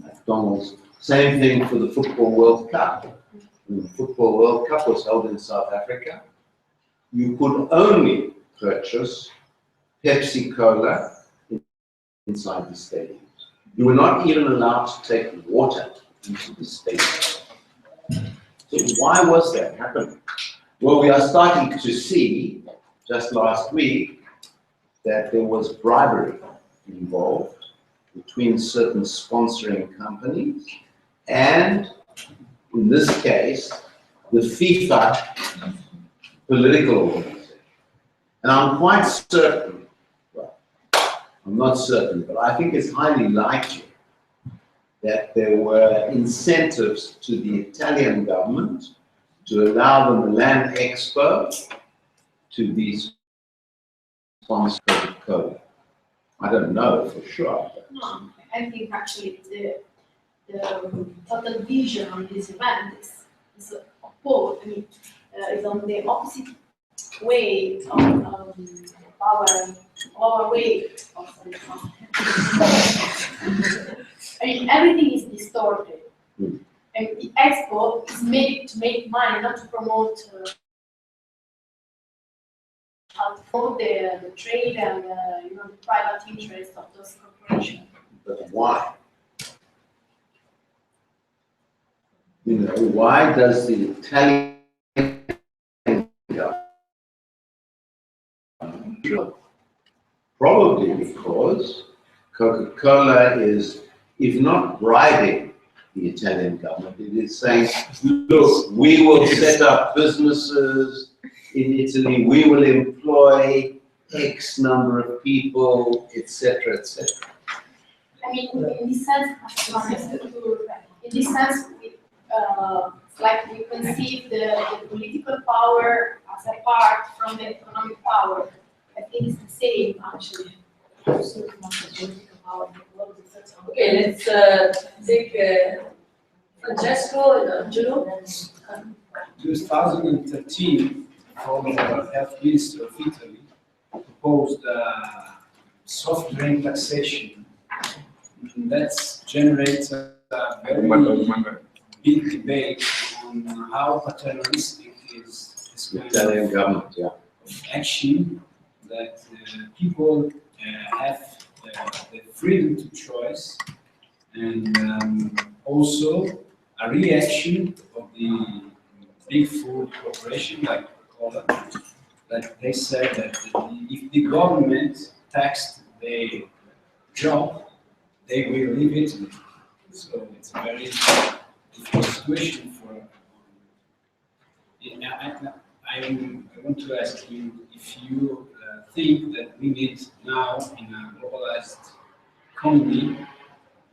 McDonald's. Same thing for the Football World Cup. When the Football World Cup was held in South Africa, you could only purchase Pepsi Cola inside the stadium. You were not even allowed to take water into the stadium. So why was that happening? Well, we are starting to see, just last week, that there was bribery involved between certain sponsoring companies and, in this case, the FIFA political organization. And I'm quite certain, well, I'm not certain, but I think it's highly likely that there were incentives to the Italian government to allow the Milan Expo to be sponsored by Coca-Cola. I don't know for sure. But No, I think actually the total vision on this event is opposed. I mean, is on the opposite way of our way of. I mean, everything is distorted, and the expo is made to make money, not to promote. The trade and the private interest of those corporations. But why? Why does the Italian government? Probably because Coca-Cola is, if not bribing the Italian government, it is saying, look, we will set up businesses in Italy, we will employ X number of people, etc., etc. I mean, in this sense, like we conceive the political power as apart from the economic power. I think it's the same, actually. Okay, let's take Francesco and Angelo. 2013, the health minister of Italy proposed soft drink taxation. That generates a very big debate on how paternalistic is this kind Italian of government, yeah. action that people have the freedom to choice, and also a reaction of the big food corporation like Coca-Cola, that they said that if the government taxed their job, they will leave Italy. So it's a very difficult situation for. I want to ask you if you think that we need now in a globalized economy,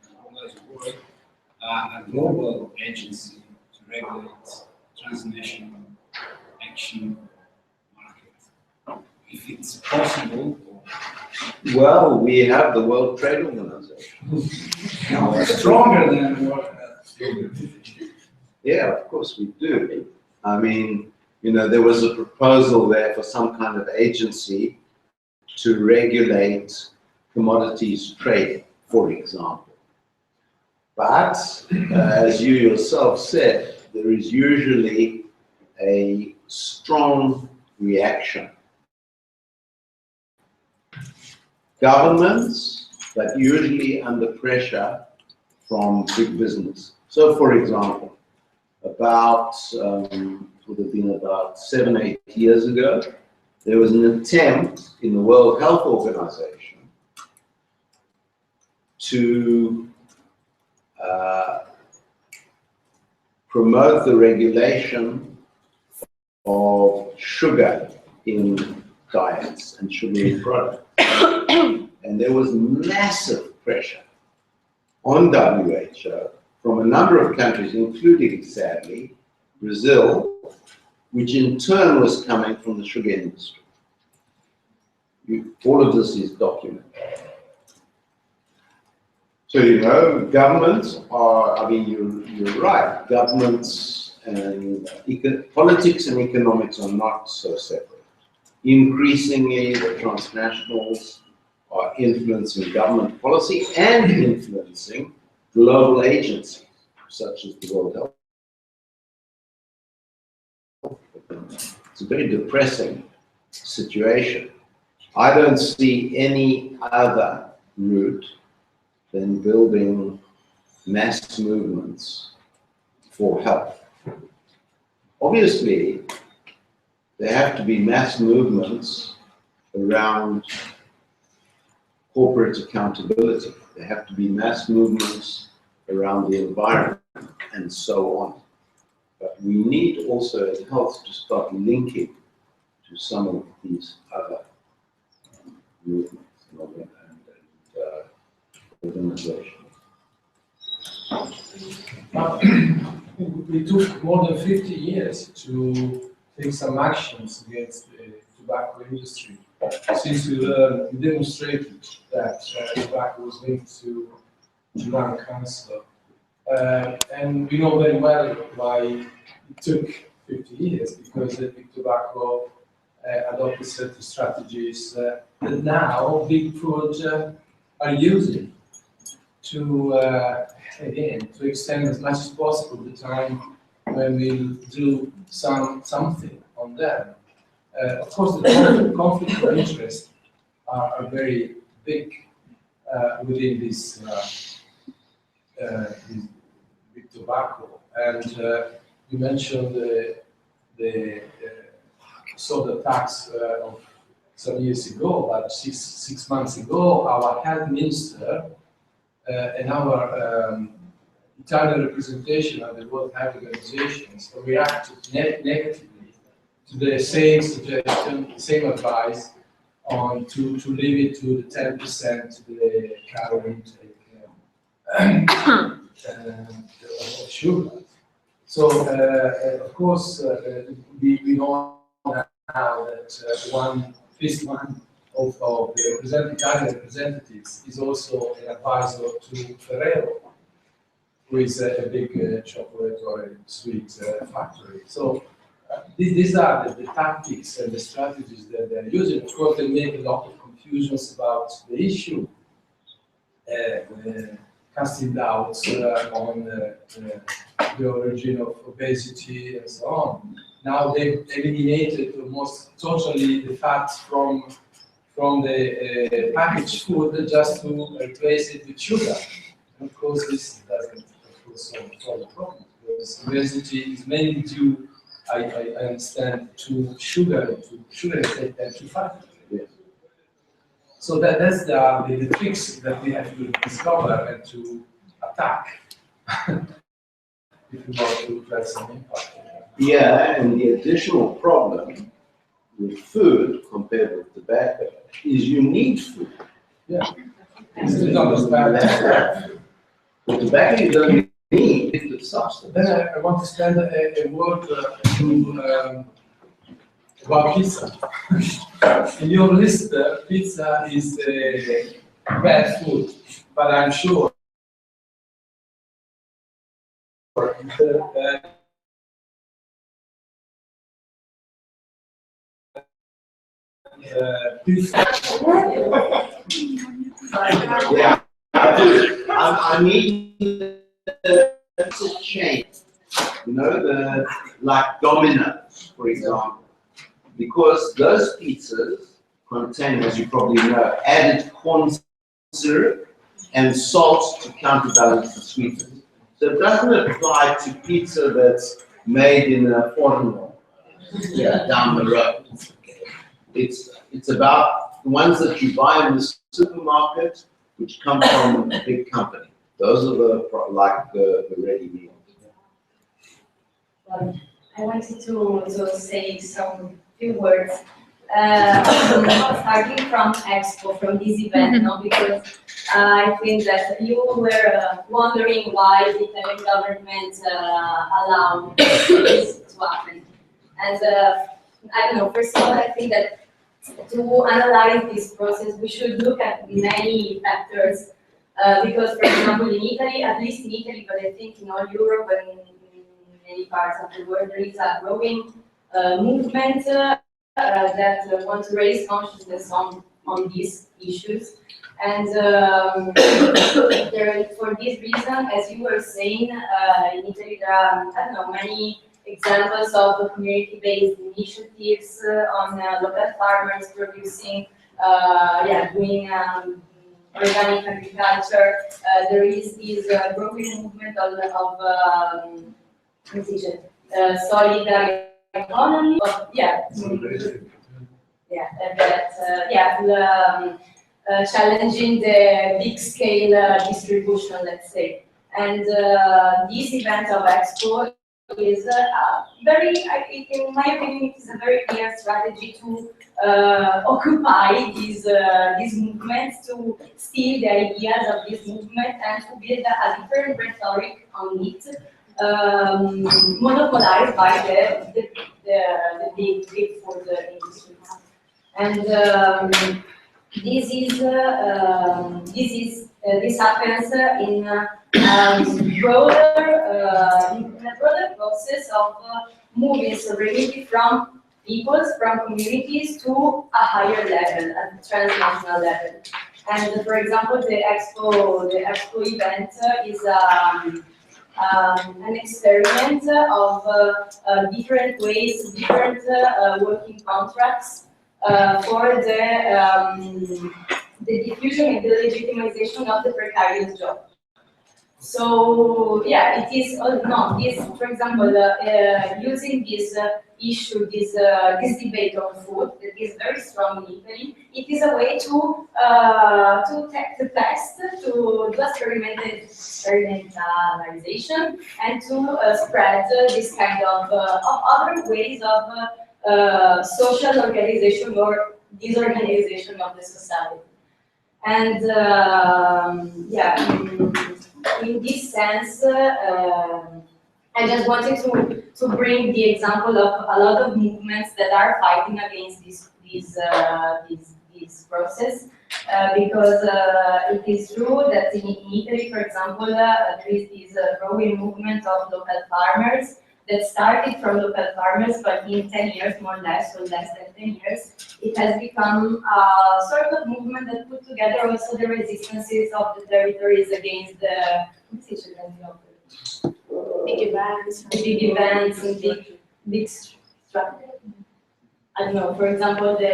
globalized world, a global agency to regulate transnational action market. If it's possible. Well, we have the World Trade Organization. Stronger than the World Health. Yeah, of course we do. I mean, there was a proposal there for some kind of agency to regulate commodities trade, for example. But, as you yourself said, there is usually a strong reaction. Governments, but usually under pressure from big business. So, for example, would have been about 7-8 years ago, there was an attempt in the World Health Organization to promote the regulation of sugar in diets and sugary products. And there was massive pressure on WHO from a number of countries, including, sadly, Brazil, which in turn was coming from the sugar industry. All of this is documented. So, governments are, you're right, governments and politics and economics are not so separate. Increasingly, the transnationals are influencing government policy and influencing global agencies, such as the World Health. It's a very depressing situation. I don't see any other route than building mass movements for health. Obviously, there have to be mass movements around corporate accountability. There have to be mass movements around the environment and so on. But we need also as health to start linking to some of these other movements and organizations. We took more than 50 years to take some actions against the tobacco industry. Since we demonstrated that tobacco was linked to lung cancer. And we know very well why it took 50 years, because the big tobacco adopted certain strategies that now big food are using to, again, to extend as much as possible the time when we'll do something on them. Of course, the conflict of interest are very big within this big tobacco. And you mentioned the soda tax of some years ago, about six months ago, our health minister and our Italian representation of the World Health Organizations reacted negatively to the same suggestion, same advice on to leave it to the 10% the calorie intake of sugar. So of course we know now that at least one of the Italian representatives is also an advisor to Ferrero, who is a big chocolate or sweet factory. So these are the tactics and the strategies that they're using. Of course, they make a lot of confusions about the issue, casting doubts on the origin of obesity and so on. Now they've eliminated almost totally the fats from the packaged food just to replace it with sugar. And of course, this doesn't solve the problem, because obesity is mainly due, I understand, to sugar intake and to fat. Yes. So that's the tricks that we have to discover and to attack if we want to have some impact. Yeah, and the additional problem with food compared with tobacco is you need food. Yeah. This is understand that. With tobacco you don't need the substance. Then I want to spend a word about pizza. In your list, pizza is bad food, but I'm sure Yeah, I need to change. You know, like Domino's, for example, because those pizzas contain, as you probably know, added corn syrup and salt to counterbalance the sweetness. So it doesn't apply to pizza that's made in a foreign down the road. It's about the ones that you buy in the supermarket, which come from a big company. Those are the ready meals. I wanted to say some few words. Starting from Expo, from this event, because I think that you were wondering why the Italian government allowed this to happen. And I don't know, first of all, I think that to analyze this process, we should look at many factors, because, for example, in Italy, at least in Italy, but I think in all Europe and in many parts of the world, there is a growing movement that want to raise consciousness on these issues. And for this reason, as you were saying, in Italy there are, I don't know, many examples of community-based initiatives on local farmers producing, doing organic agriculture. There is this growing movement of solid economy. challenging the big scale distribution, let's say. And this event of Expo is in my opinion, it is a very clear strategy to occupy these movements, to steal the ideas of this movement, and to build a different rhetoric on it, monopolized by the big food industry. And this happens in a broader process of moving sovereignty from peoples, from communities to a higher level, a transnational level. And for example, the Expo event is an experiment of different ways, different working contracts for the diffusion and the legitimization of the precarious job. So yeah, it is this, for example, using this issue, this debate of food that is very strong in Italy. It is a way to test, to do experimentalization, and to spread this kind of other ways of social organization or disorganization of the society. And yeah, in this sense, I just wanted to bring the example of a lot of movements that are fighting against this process, because it is true that in Italy, for example, there is this growing movement of local farmers that started from local farmers, but in 10 years, more or less, or less than 10 years, it has become a sort of movement that put together also the resistances of the territories against the big events and big structure. I don't know, for example, the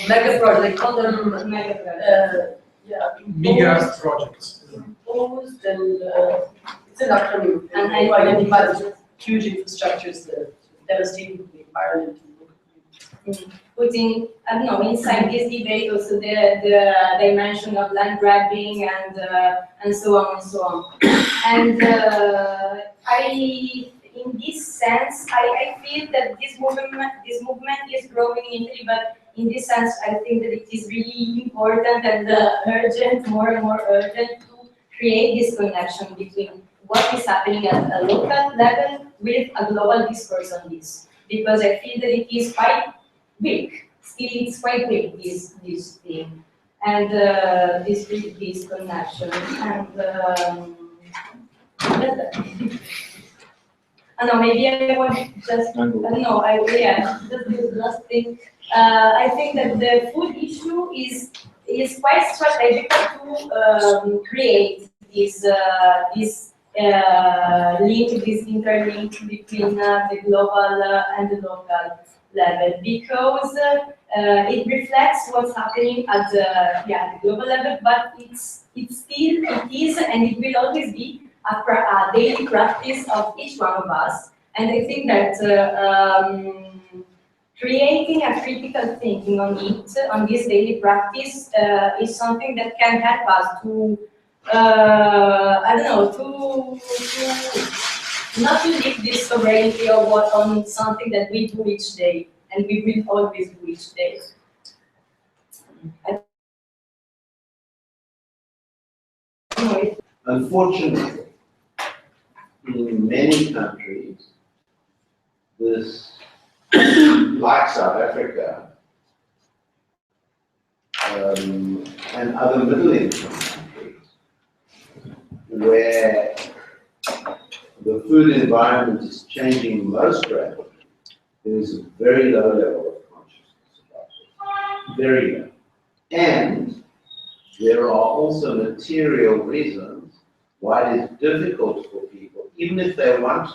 mega project, call them mega project. Migrant projects. Proposed and it's an acronym. And I identified huge infrastructures that devastating the environment. Putting, I don't know, inside this debate also the dimension of land grabbing and so on and so on. And in this sense, I feel that this movement is growing in Italy, but in this sense, I think that it is really important and urgent, more and more urgent, to create this connection between what is happening at a local level with a global discourse on this. Because I feel that it is quite big. Still, it's quite big, this thing, and this connection. And I don't know, maybe I want just, I don't know, just the last thing. I think that the food issue is quite strategic to create this link, this interlink between the global and the local level, because it reflects what's happening at the global level, but it is and it will always be a daily practice of each one of us. And I think that creating a critical thinking on it, on this daily practice, is something that can help us to, I don't know, to not to leave this sovereignty or what on something that we do each day, and we will always do each day. Unfortunately, in many countries, this, like South Africa, and other middle-income countries, where the food environment is changing most rapidly, there is a very low level of consciousness about it. Very low. And there are also material reasons why it is difficult for people, even if they want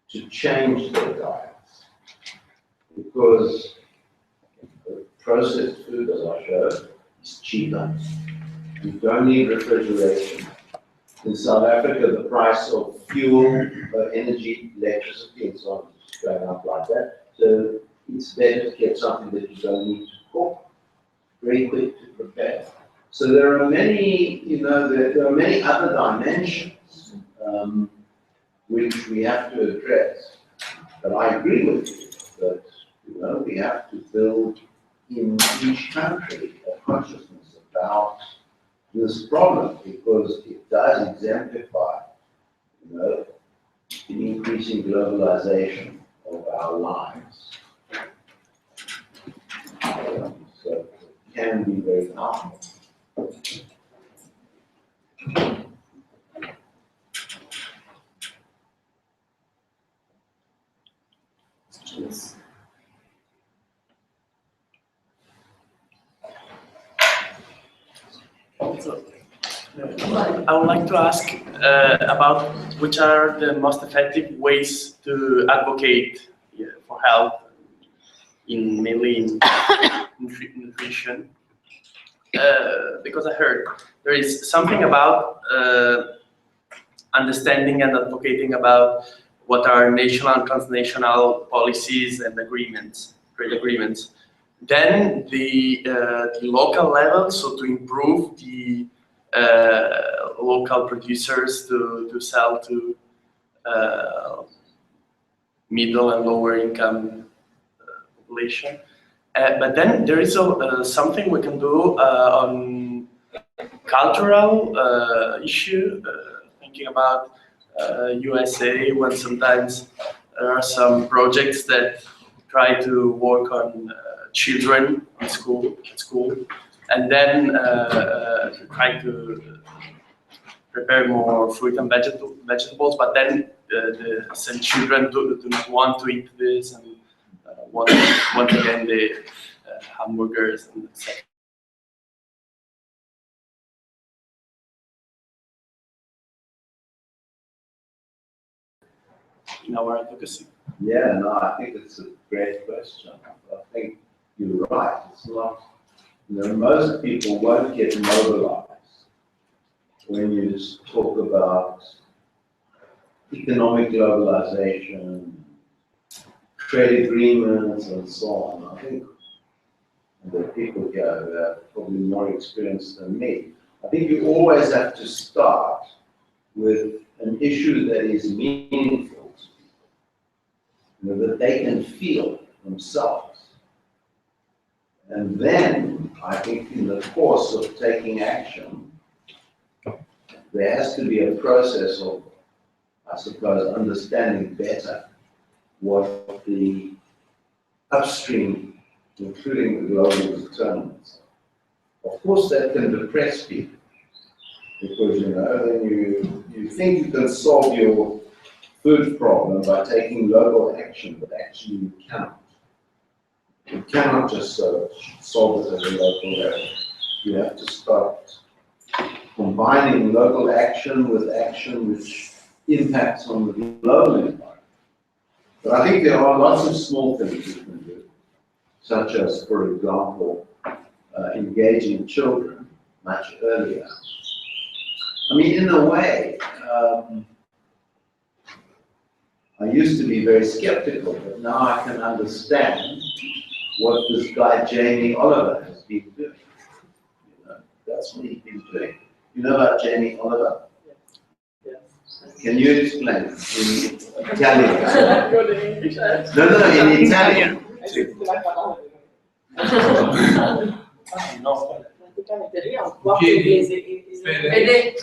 to change their diets. Because processed food, as I showed, is cheaper. You don't need refrigeration. In South Africa, the price of fuel, energy, electricity, and so on is going up like that. So it's better to get something that you don't need to cook, very quick to prepare. So there are many, there are many other dimensions which we have to address. But I agree with you that we have to build in each country a consciousness about this problem, because it does exemplify, the increasing globalization of our lives. So it can be very powerful. I would like to ask about which are the most effective ways to advocate for health, mainly in nutrition. Because I heard there is something about understanding and advocating about what are national and transnational policies and agreements, trade agreements. Then the local level, so to improve the local producers to sell to middle and lower income population. But then there is something we can do on cultural issue, thinking about USA, when sometimes there are some projects that try to work on children at school, and then try to prepare more fruit and vegetables, but then some children do not want to eat this, and want again the hamburgers and etc. In our advocacy. Yeah, no, I think it's a great question. I think you're right. It's not, most people won't get mobilized when you talk about economic globalization, trade agreements, and so on. I think the people here who are probably more experienced than me, I think you always have to start with an issue that is meaningful to people, that they can feel themselves. And then, I think in the course of taking action, there has to be a process of, I suppose, understanding better what the upstream, including the global determinants. Of course, that can depress people, because then you think you can solve your food problem by taking local action, but actually you cannot. You cannot just solve it at a local level. You have to start combining local action with action which impacts on the global environment. But I think there are lots of small things you can do, such as, for example, engaging children much earlier. I mean, in a way, I used to be very skeptical, but now I can understand what this guy Jamie Oliver has been doing. That's what he's been doing. You know about Jamie Oliver? Yes. Can you explain in Italian? Good in English. No, in Italian. No. Praticamente lui ha un po' inglese. Vede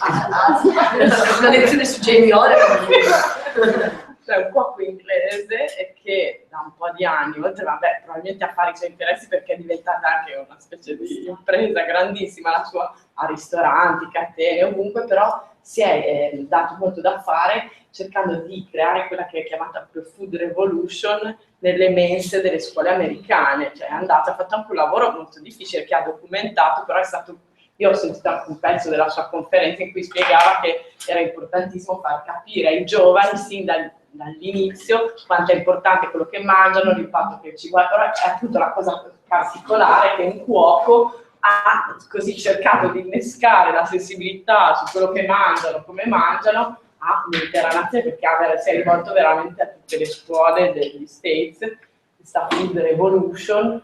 una lezione su Jamie Oliver. Cioè un po' inglese e che da un po' di anni, oltre probabilmente a fare i suoi interessi, perché è diventata anche una specie di impresa grandissima la sua, a ristoranti, catene, ovunque, però si è dato molto da fare cercando di creare quella che è chiamata food revolution nelle mense delle scuole americane. Cioè è andato, ha fatto anche un lavoro molto difficile che ha documentato, però è stato, io ho sentito anche un pezzo della sua conferenza in cui spiegava che era importantissimo far capire ai giovani sin dall'inizio quanto è importante quello che mangiano, l'impatto che ci guarda. Però è appunto la cosa particolare che un cuoco ha così cercato di innescare la sensibilità su quello che mangiano, come mangiano, a un'intera nazione, perché si è rivolto veramente a tutte le scuole degli States questa food revolution.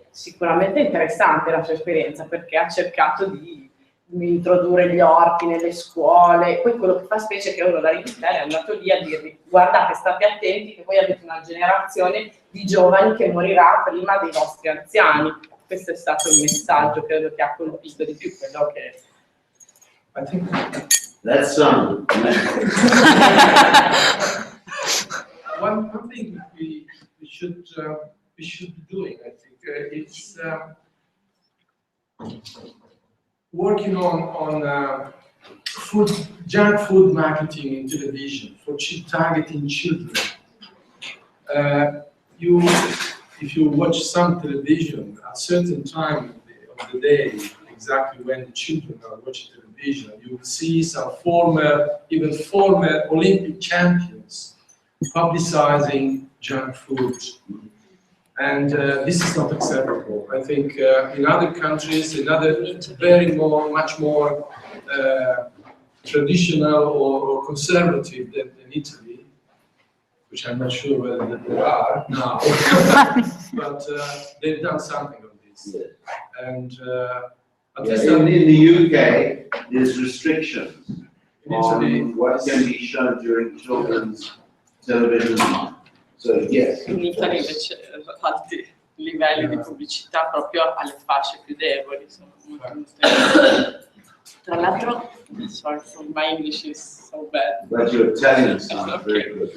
Sicuramente è interessante la sua esperienza, perché ha cercato di introdurre gli orti nelle scuole. Poi quello che fa specie è che uno dall'Inghilterra è andato lì a dirvi: guardate, state attenti che voi avete una generazione di giovani che morirà prima dei vostri anziani. Questo è stato il messaggio, credo, che ha colpito di più quello che... I think That's one thing we should be doing, I think, it's working on junk food marketing in television for targeting children. If you watch some television at a certain time of the day, exactly when the children are watching television, you will see some even former Olympic champions publicizing junk food. And this is not acceptable. I think in other countries, much more traditional or conservative than Italy, which I'm not sure whether there are now, but they've done something on this. And in the UK, there's restrictions on what can be shown during children's television time. So yes. In Italia invece alti livelli di pubblicità proprio alle fasce più deboli. Sono molto Tra l'altro, sorry, my English is so bad. But your Italian sounds very good.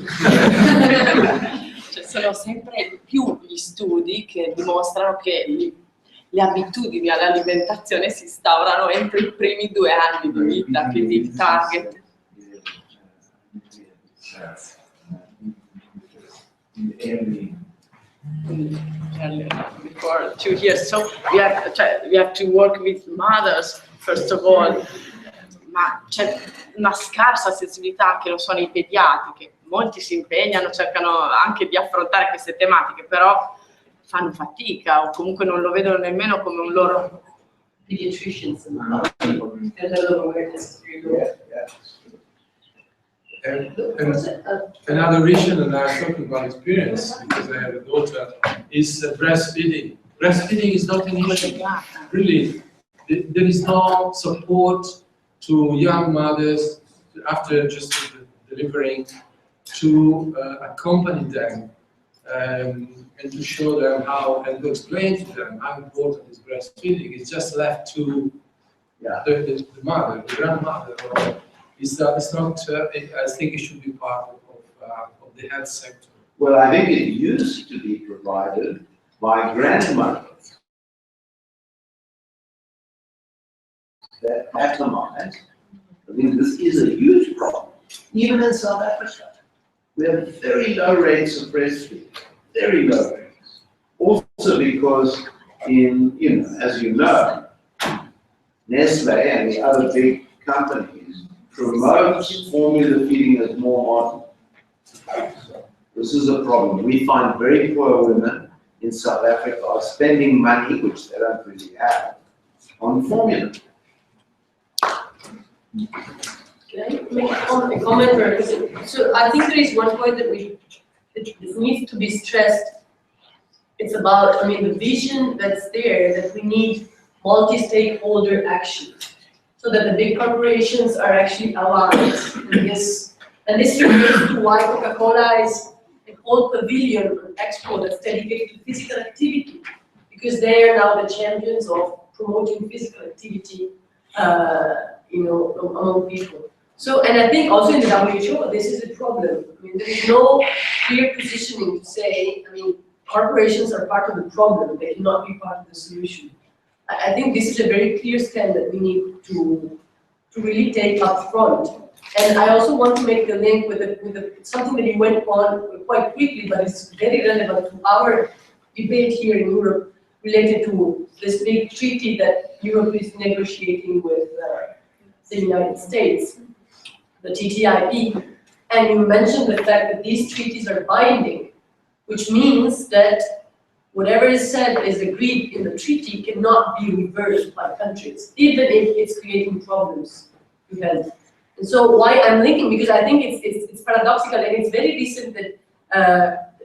Cioè, sono sempre più gli studi che dimostrano che le abitudini all'alimentazione si instaurano entro i primi 2 anni di vita, quindi il target. Before 2 years, so we have to work with mothers first of all, ma c'è una scarsa sensibilità che lo sono i pediatri, che molti si impegnano, cercano anche di affrontare queste tematiche, però fanno fatica o comunque non lo vedono nemmeno come un loro pediatricians and the awareness. Another reason, and I'm talking about experience because I have a daughter, is breastfeeding. Breastfeeding is not an issue. Really, there is no support to young mothers after just delivering to accompany them and to show them how, and to explain to them how important is breastfeeding. It's just left to the mother, the grandmother. It's not. I think it should be part of the health sector. Well, I think it used to be provided by grandmothers. That atomized. I think this is a huge problem. Even in South Africa, we have very low rates of breastfeeding. Very low rates. Also because as you know, Nestle and the other big companies promotes formula feeding as more modern. So this is a problem. We find very poor women in South Africa are spending money, which they don't really have, on formula. Can I make a comment? So I think there is one point that needs to be stressed. It's about, the vision that's there, that we need multi-stakeholder action, so that the big corporations are actually aligned in this. And this relates to why Coca-Cola is an whole pavilion, an expo that's dedicated to physical activity, because they are now the champions of promoting physical activity, among people. So, and I think also in the WHO, this is a problem. There is no clear positioning to say, corporations are part of the problem, they cannot be part of the solution. I think this is a very clear stand that we need to really take up front. And I also want to make the link with something that you went on quite quickly, but it's very relevant to our debate here in Europe, related to this big treaty that Europe is negotiating with the United States, the TTIP. And you mentioned the fact that these treaties are binding, which means that whatever is said is agreed in the treaty cannot be reversed by countries, even if it's creating problems to health. And so why I'm linking, because I think it's paradoxical, and it's very recent that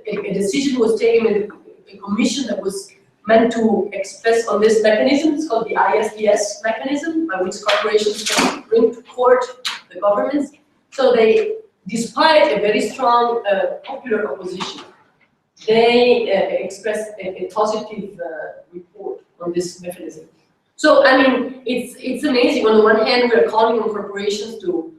a decision was taken, a commission that was meant to express on this mechanism. It's called the ISDS mechanism, by which corporations can bring to court the governments. So they, despite a very strong popular opposition, they expressed a positive report on this mechanism. So, I mean, it's amazing. On the one hand, we are calling on corporations to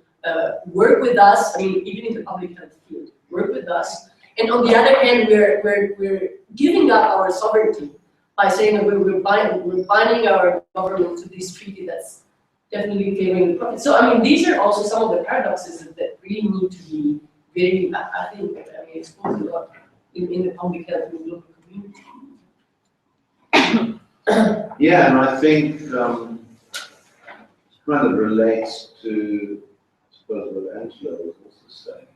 work with us, I mean, even in the public health field, work with us. And on the other hand, we're giving up our sovereignty by saying that we're binding our government to this treaty that's definitely favoring the profit. So, I mean, these are also some of the paradoxes that really need to be very, I think, exposed a lot in the public health and local community. Yeah, and I think it kind of relates to, I suppose, what Angela was also saying.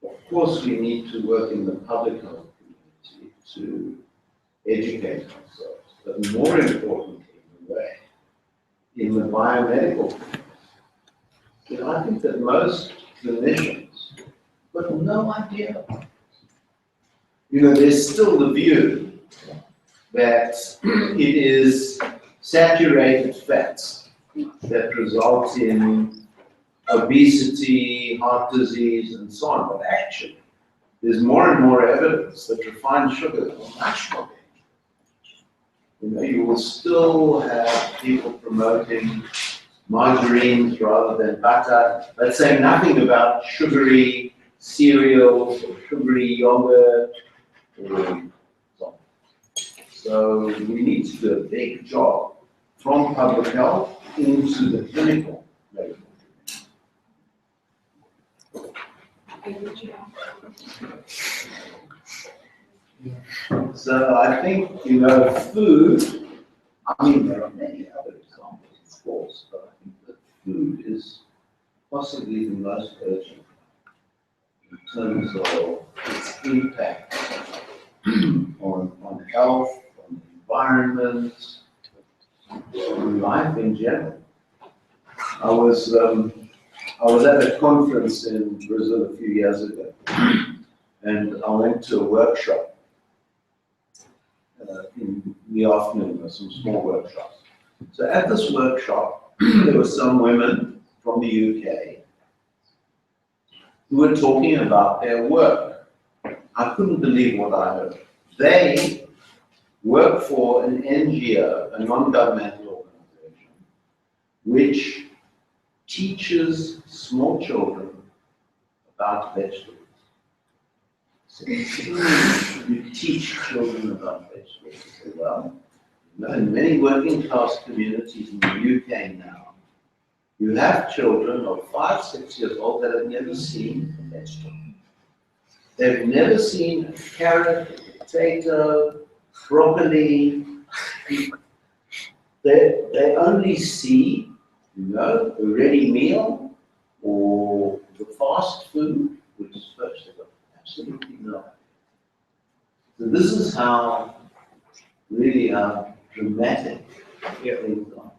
Of course, we need to work in the public health community to educate ourselves, but more importantly, in a way, in the biomedical community. You know, I think that most clinicians got no idea. You know, there's still the view that it is saturated fats that result in obesity, heart disease, and so on. But actually, there's more and more evidence that refined sugars are much more dangerous. You know, you will still have people promoting margarines rather than butter, but saying nothing about sugary cereals or sugary yogurt. So we need to do a big job from public health into the clinical level. So I think, you know, food, I mean, there are many other examples, of course, but I think that food is possibly the most urgent in terms of its impact on health, on the environment, on life in general. I was at a conference in Brazil a few years ago, and I went to a workshop in the afternoon. There were some small workshops. So at this workshop, there were some women from the UK who were talking about their work. I couldn't believe what I heard. They work for an NGO, a non-governmental organization, which teaches small children about vegetables. So you teach children about vegetables. So, well, you know, in many working class communities in the UK now, you have children of 5, 6 years old that have never seen a vegetable. They've never seen a carrot, a potato, broccoli. They only see, you know, a ready meal or the fast food, which is first. They've got absolutely no idea. So this is how, really how dramatic things are.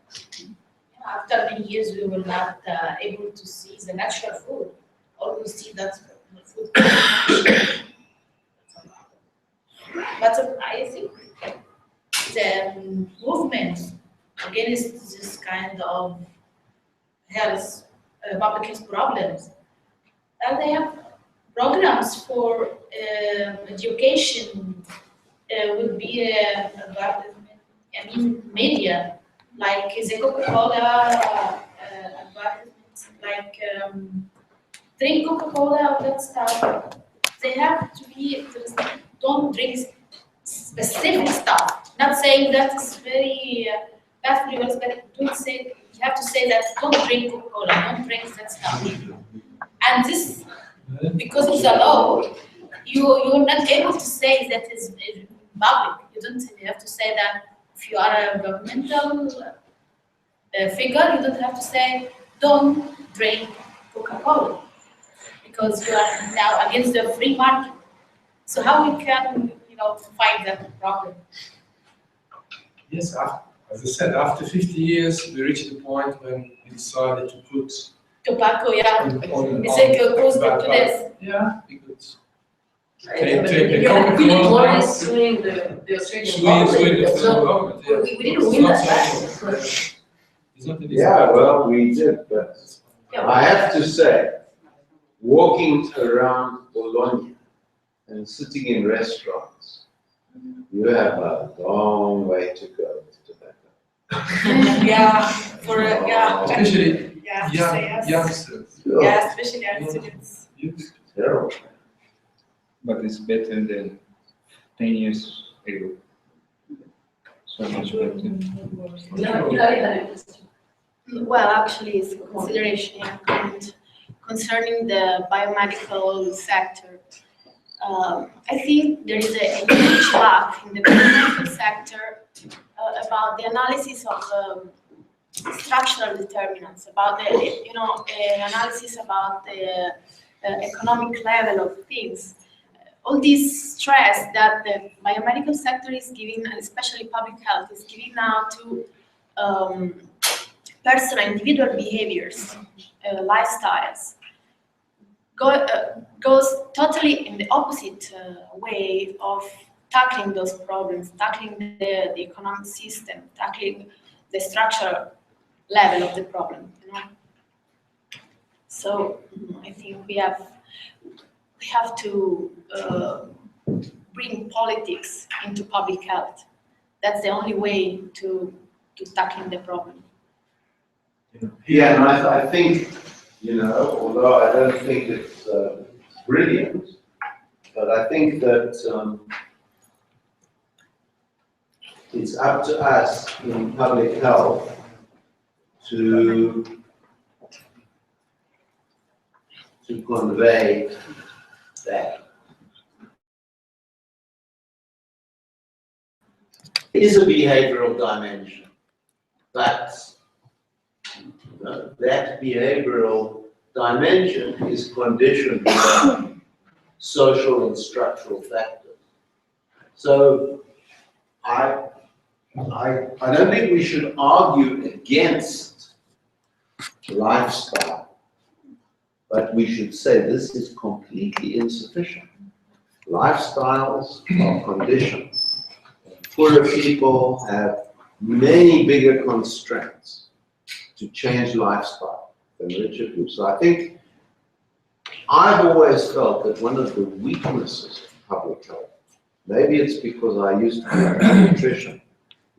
After many years, we were not able to see the natural food. All we see that food. But I think the movement against this kind of health, public health problems, and they have programs for education, would be media, like the Coca-Cola advertisements, like drink Coca-Cola, that stuff. They have to be, don't drink specific stuff. Not saying that is very bad for you, but don't say, you have to say that don't drink Coca-Cola, don't drink that stuff. And this, because it's a law, you're not able to say that is public. You have to say that if you are a governmental figure, you don't have to say don't drink Coca-Cola because you are now against the free market. So how we can, fight that problem? Yes, as I said, after 50 years, we reached the point when we decided to put Tobacco, yeah. On- It's like close to but- this. Yeah, because Philip Morris suing the Australian government. So we didn't win that battle. It's not a Yeah, well, we did, but I have to say, walking around Bologna and sitting in restaurants, you have a long way to go with tobacco. Yeah, for yeah. Especially Yeah, to say yes. youngsters. Yeah, especially young students. Terrible. But it's better than 10 years ago. So much better. Well, actually, it's a consideration, yeah, comment concerning the biomedical sector. I think there is a huge lack in the biomedical sector about the analysis of structural determinants, about the, analysis about the economic level of things. All this stress that the biomedical sector is giving, and especially public health, is giving now to personal, individual behaviors, lifestyles, goes totally in the opposite way of tackling those problems, tackling the economic system, tackling the structural level of the problem. So I think we have to bring politics into public health. That's the only way to tackling the problem. Yeah, and I think, although I don't think it's brilliant, but I think that it's up to us in public health to convey that. It is a behavioral dimension, but that behavioral dimension is conditioned by social and structural factors. So I don't think we should argue against lifestyle, but we should say this is completely insufficient. Lifestyles are conditioned. Poorer people have many bigger constraints to change lifestyle than richer groups. So I think I've always felt that one of the weaknesses of public health, maybe it's because I used to be a pediatrician,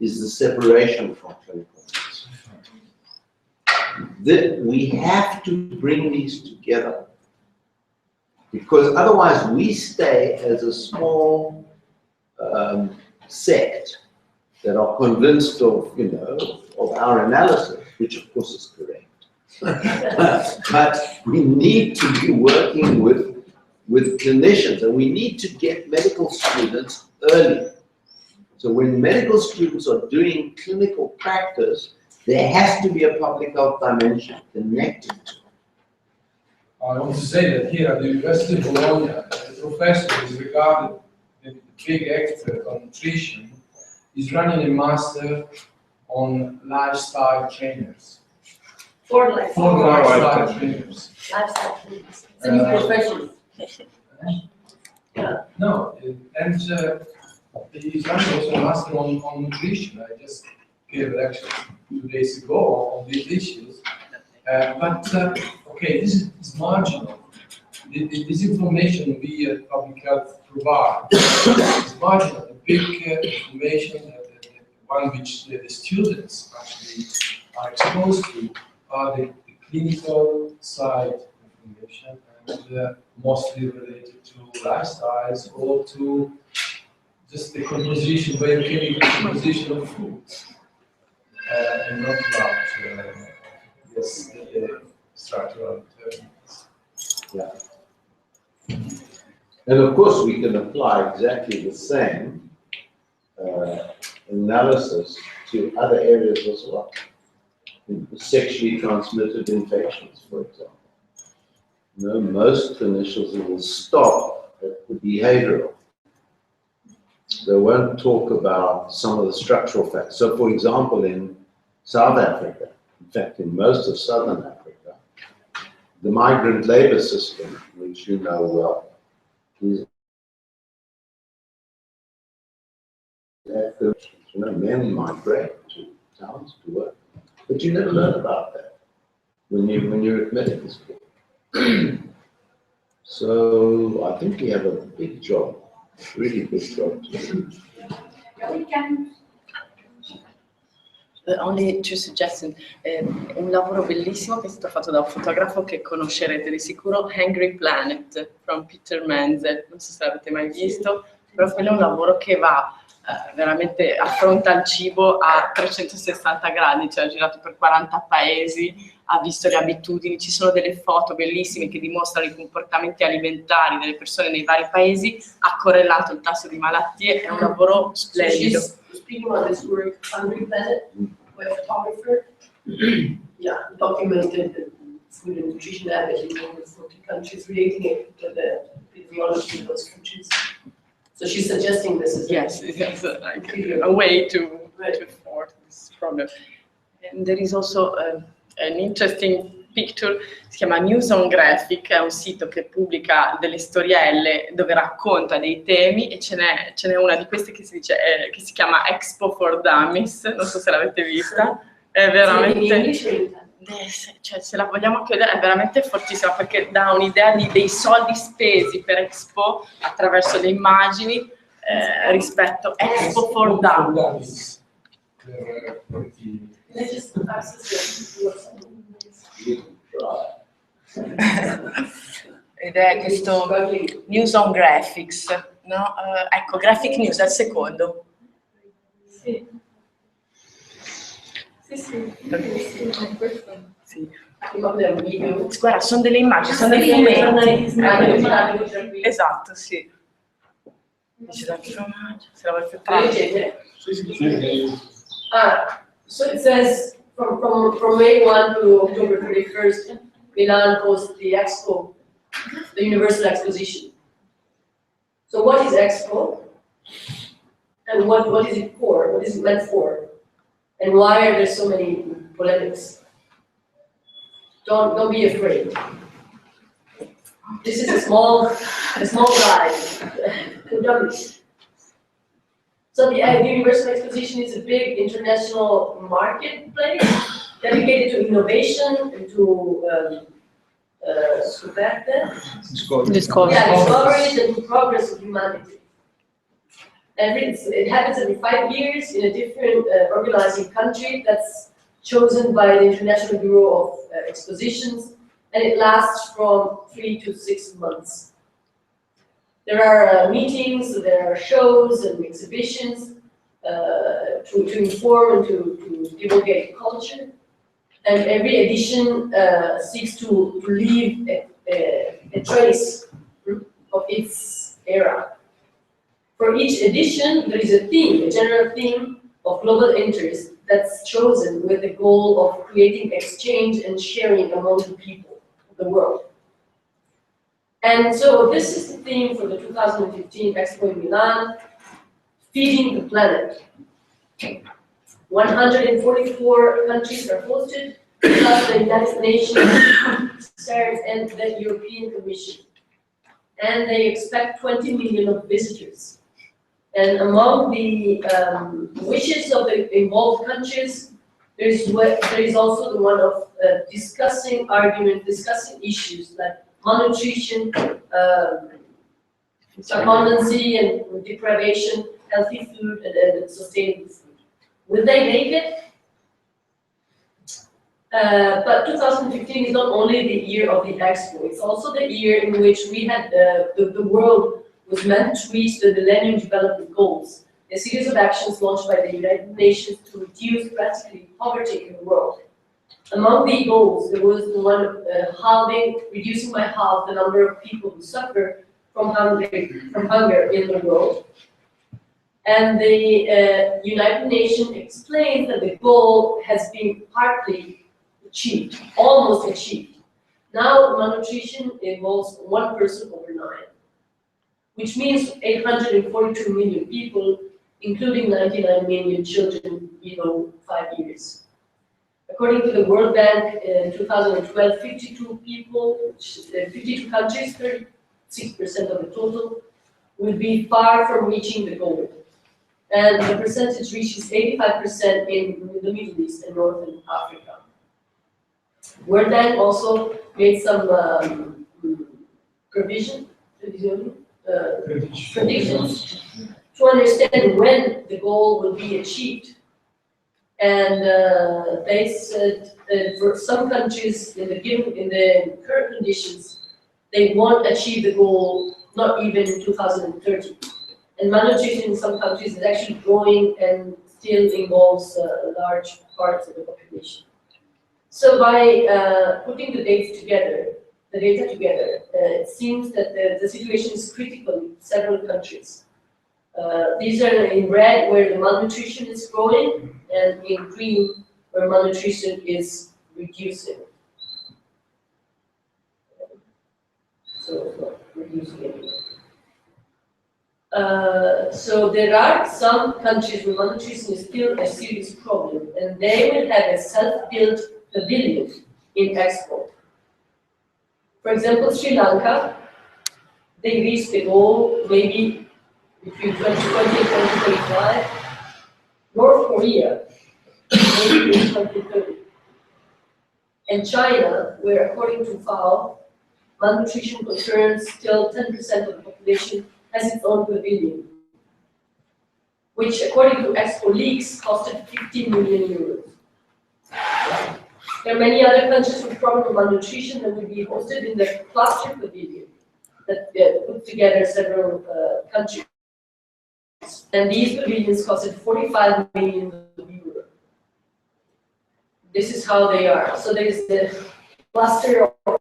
is the separation from clinical medicine. That we have to bring these together, because otherwise we stay as a small sect that are convinced of, of our analysis, which of course is correct. But we need to be working with clinicians, and we need to get medical students early. So when medical students are doing clinical practice, there has to be a public health dimension connected to it. I want to say that here at the University of Bologna, the professor is regarded as a big expert on nutrition. He's running a master on lifestyle trainers. For lifestyle trainers. Lifestyle trainers. It's a new profession. Yeah. No, and he's running also a master on nutrition. I just gave a lecture 2 days ago on these issues. Okay, this is marginal. This information we at public health provide is marginal. The big information, the one which the students actually are exposed to, are the clinical side information, and mostly related to lifestyles or to just the composition, biochemical composition of foods, and not about the structural determinants. Yeah. And of course, we can apply exactly the same analysis to other areas as well. Sexually transmitted infections, for example. Most clinicians will stop at the behavioral. They won't talk about some of the structural factors. So, for example, in South Africa, in fact, in most of Southern Africa, the migrant labor system, which you know well, is men migrate to towns to work, but you never learn about that when you're at medical school. So I think we have a big job, really big job to do. Only two suggestions. Un lavoro bellissimo che è stato fatto da un fotografo che conoscerete di sicuro, Hungry Planet, from Peter Menzel. Non so se l'avete mai visto, però quello è un lavoro che va veramente, affronta il cibo a 360 gradi, cioè ha girato per 40 paesi, ha visto le abitudini, ci sono delle foto bellissime che dimostrano i comportamenti alimentari delle persone nei vari paesi, ha correlato il tasso di malattie, è un lavoro splendido. Speaking about this work, Hungry Planet, with a photographer, yeah, documented the food and nutrition habits in over 40 countries, relating it to the physiology of those countries. So she's suggesting this is yes, like a way to afford this problem. And there is also an interesting picture, si chiama News on Graphic, è un sito che pubblica delle storielle dove racconta dei temi e ce n'è una di queste che si dice che si chiama Expo for Dummies, non so se l'avete vista, è veramente, cioè se la vogliamo chiudere è veramente fortissima perché dà un'idea dei soldi spesi per Expo attraverso le immagini rispetto a Expo for Dummies. Ed è questo News on Graphics, no? Ecco, Graphic News al secondo. Sì. Sì. Guarda, sono delle immagini, sono dei fumetti. Esatto, sì. Se la vuoi fare. So it says from May 1 to October 31st, Milan hosts the Expo, the Universal Exposition. So what is Expo? And what is it for? What is it meant for? And why are there so many polemics? Don't be afraid. This is a small guide. So the Universal Exposition is a big international marketplace dedicated to innovation and to discoveries and to progress of humanity. It happens every 5 years in a different organizing country that's chosen by the International Bureau of Expositions, and it lasts from 3 to 6 months. There are meetings, there are shows and exhibitions to inform and to divulgate culture. And every edition seeks to leave a trace of its era. For each edition, there is a theme, a general theme of global interest that's chosen with the goal of creating exchange and sharing among the people of the world. And so this is the theme for the 2015 Expo in Milan, Feeding the Planet. 144 countries are hosted, plus the United Nations, CERN, and the European Commission. And they expect 20 million of visitors. And among the wishes of the involved countries, there is also the one of discussing issues like malnutrition, abundancy and deprivation, healthy food, and sustainable food. Will they make it? But 2015 is not only the year of the Expo, it's also the year in which we had the world was meant to reach the Millennium Development Goals, a series of actions launched by the United Nations to reduce drastically poverty in the world. Among the goals, there was the one of reducing by half the number of people who suffer from hunger in the world. And the United Nations explains that the goal has been partly achieved, almost achieved. Now malnutrition involves 1 person over 9, which means 842 million people, including 99 million children below 5 years. According to the World Bank in 2012, 52 countries, 36% of the total, will be far from reaching the goal. And the percentage reaches 85% in the Middle East and Northern Africa. World Bank also made some predictions to understand when the goal will be achieved. And they said that for some countries in the current conditions, they won't achieve the goal, not even in 2030. And malnutrition in some countries is actually growing and still involves large parts of the population. So by putting the data together, it seems that the situation is critical in several countries. These are in red where the malnutrition is growing, and in green where malnutrition is reducing. So it's not reducing anymore. So there are some countries where malnutrition is still a serious problem, and they will have a self-built pavilion in Expo. For example, Sri Lanka, they reached the goal maybe between 2020 and 2025. North Korea, maybe in 2030. And China, where according to FAO, malnutrition concerns still 10% of the population, has its own pavilion, which according to Expo leaks costed 15 million euros. There are many other countries with problem of malnutrition that will be hosted in the cluster pavilion that put together several countries. And these pavilions costed 45 million euros. This is how they are. So there is the cluster of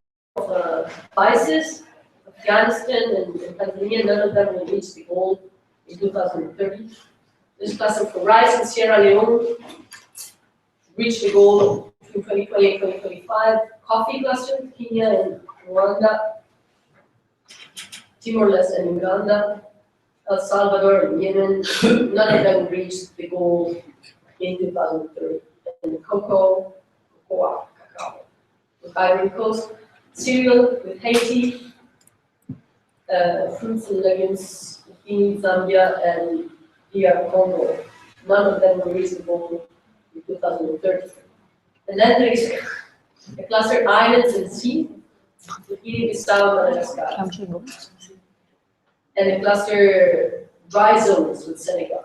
spices, Afghanistan and Tanzania, none of them will reach the goal in 2030. This cluster for rice in Sierra Leone reached the goal between 2020 and 2025. Coffee cluster, Kenya and Rwanda, Timor-Leste and Uganda, El Salvador and Yemen, none of them reached the goal in 2030. And the cacao, with Ivory Coast, cereal with Haiti, fruits and legumes in Zambia and DR Congo. None of them will reach the goal in 2030. And then there is a cluster islands and sea, with Guinea-Bissau, Madagascar. And a cluster dry zones with Senegal.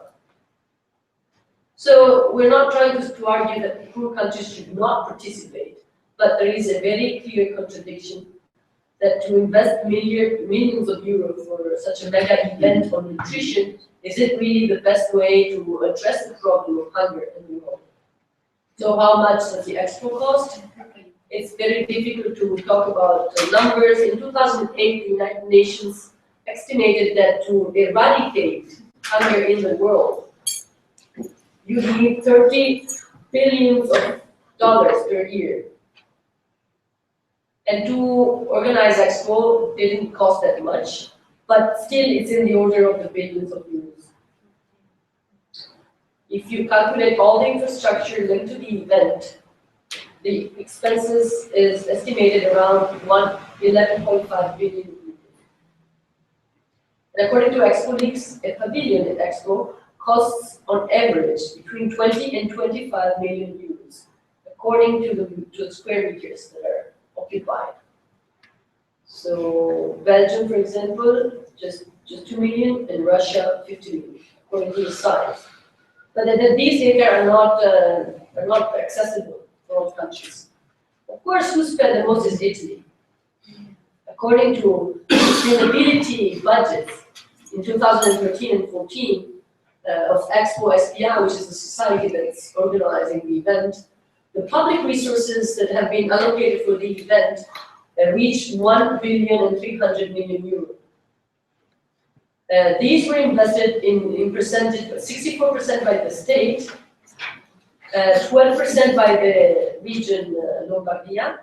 So we're not trying to argue that poor countries should not participate, but there is a very clear contradiction that to invest millions of euros for such a mega event on nutrition, is it really the best way to address the problem of hunger in the world? So how much does the Expo cost? It's very difficult to talk about the numbers. In 2008, the United Nations estimated that to eradicate hunger in the world, you need $30 billion per year. And to organize Expo didn't cost that much, but still it's in the order of the billions of euros. If you calculate all the infrastructure linked to the event, the expenses is estimated around 11.5 billion. And according to Expo Leaks, a pavilion at Expo costs on average between 20 and 25 million euros, according to the square meters that are occupied. So Belgium, for example, just 2 million, and Russia 50 million, according to the size. But these data are not accessible for all countries. Of course, who spent the most is Italy. According to sustainability budgets in 2013 and 14 of Expo SPA, which is the society that's organizing the event, the public resources that have been allocated for the event reached 1,300 million euros. These were invested in percentage, 64% by the state, 12% by the region Lombardia,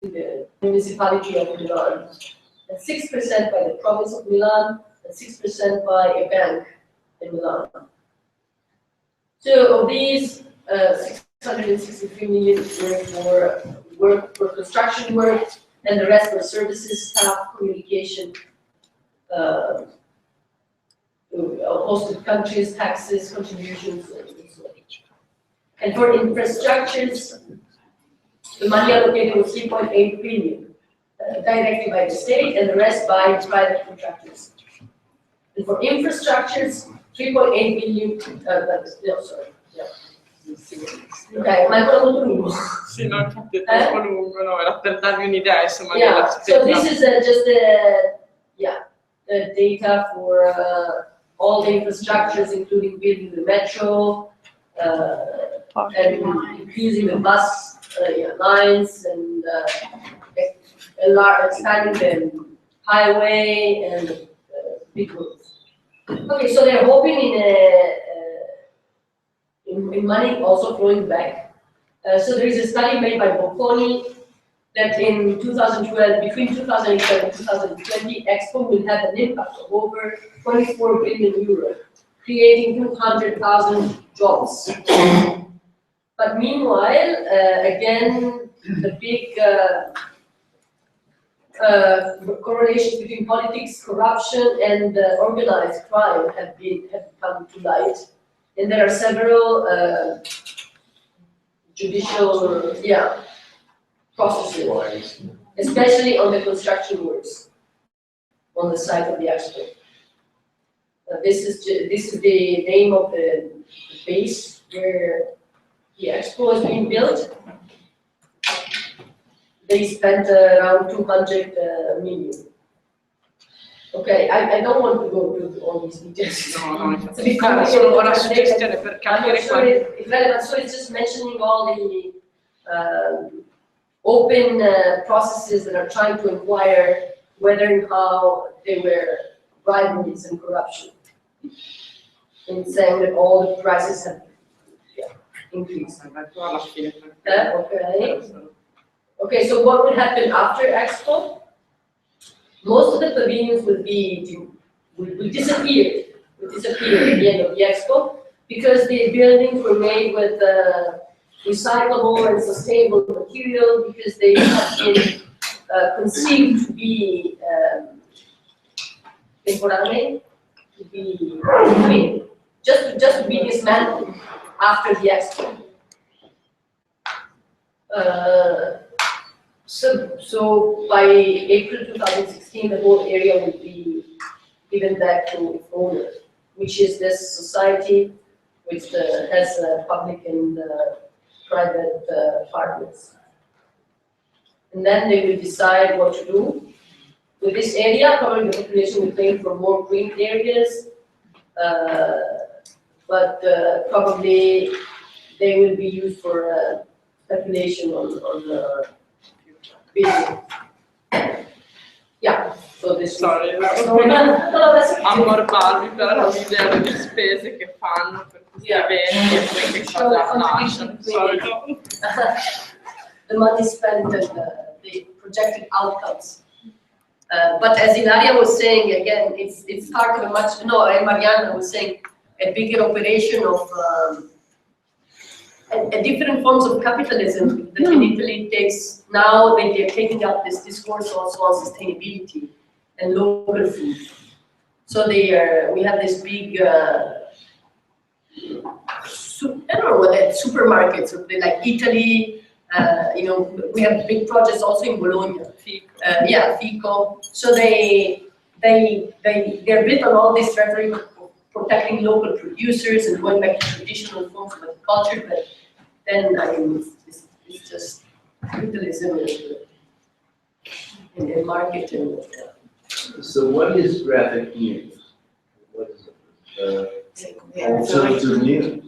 the municipality of Milan, and 6% by the province of Milan, and 6% by a bank in Milan. So of these 663 million were for construction work, and the rest were services, staff, communication, hosted countries, taxes, contributions, and so on. And for infrastructures, the money allocated was 3.8 billion, directly by the state, and the rest by private contractors. And for infrastructures, 3.8 billion, no, sorry. Yeah. Ok, ma è quello molto lungo. Sì, no, infatti è troppo lungo, no, era per darvi un'idea, insomma, Yeah, so della this is just the data for all the infrastructures, including building the metro, and increasing the bus lines, and expanding the highway and big roads. Okay, so they're hoping in money also flowing back. So there is a study made by Bocconi that in 2012, between 2012 and 2020, Expo will have an impact of over 24 billion euros, creating 200,000 jobs. But meanwhile, again, the big correlations between politics, corruption, and organized crime have come to light, and there are several judicial, processes, especially on the construction works on the site of the Expo. This is the name of the base where the Expo is being built. They spent around 200 million. Okay, I don't want to go through all these details. No, It's a bit complicated. solo una suggestione per capire It's relevant, so it's just mentioning all the open processes that are trying to inquire whether and how there were briberies and corruption. And saying that all the prices have increased. Okay. Okay, so what would happen after Expo? Most of the pavilions will disappear. Will disappear at the end of the Expo because the buildings were made with recyclable and sustainable material, because they have been conceived to be temporarily, to be just to be dismantled after the Expo. So by April 2016, the whole area will be given back to its owner, which is this society which has public and private partners. And then they will decide what to do with this area. Probably the population will claim for more green areas, but probably they will be used for speculation on building. Yeah, so this Sorry, ammorbarvi però l'idea delle spese che fanno per questi eventi e poi che cosa lasciano. The money spent and the projected outcomes. But as Ilaria was saying, again, it's part of a much, no, and Mariana was saying, a bigger operation of a different forms of capitalism that in Italy takes, now they're taking up this discourse also on sustainability and local food. So we have this big, I don't know what that supermarkets, like Italy, we have big projects also in Bologna. Fico. So they're built on all this rhetoric of protecting local producers and going back to traditional forms of agriculture, but then it's just capitalism and marketing. So what is graphic news? What is it? Alternative news?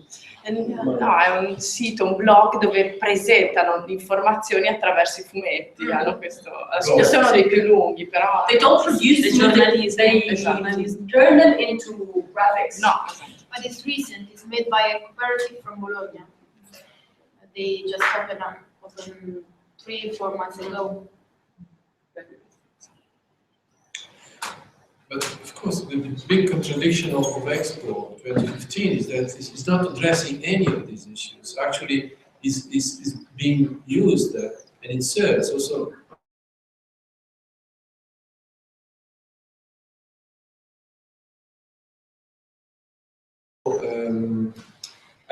No, è un sito, un blog dove presentano le informazioni attraverso i fumetti. Hanno questo, sono dei più lunghi, però They don't produce the journalism, they turn them into graphics. No, But it's recent. It's made by a cooperative from Bologna. They just opened 3-4 months ago. But of course, the big contradiction of Expo 2015 is that it's not addressing any of these issues. Actually, is being used and it serves also.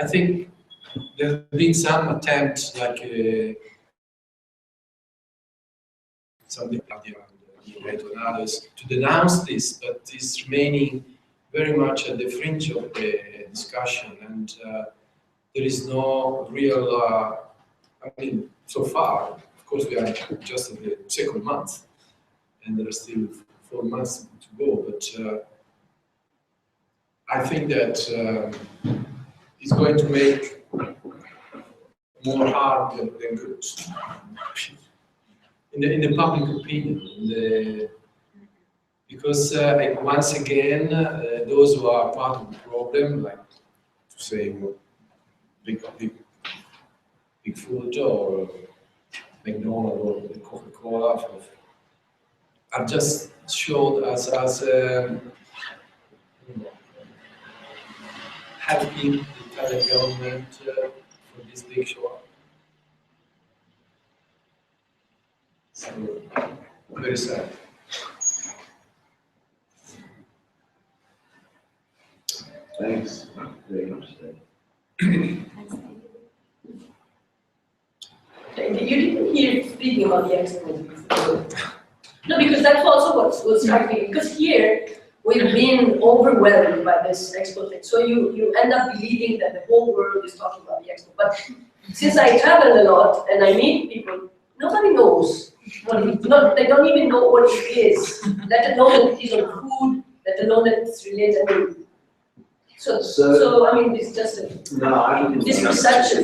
I think there have been some attempts, like something like the and others, to denounce this, but it's remaining very much at the fringe of the discussion, and there is no real. I mean, so far, of course, we are just in the second month, and there are still 4 months to go. But I think that it's going to make more harm than good in the public opinion. Because once again, those who are part of the problem, like to say big food or McDonald's or Coca-Cola, are just showed as helping the Italian government for this big show. So, very sad. Thanks very much. You didn't hear speaking about the expo. No, because that's also what's striking. Because here we've been overwhelmed by this expo thing. So you end up believing that the whole world is talking about the expo. But since I travel a lot and I meet people, nobody knows what it is. They don't even know what it is. Let alone that it is on food. Let alone that it's related. I mean, so I mean, it's just a misconception.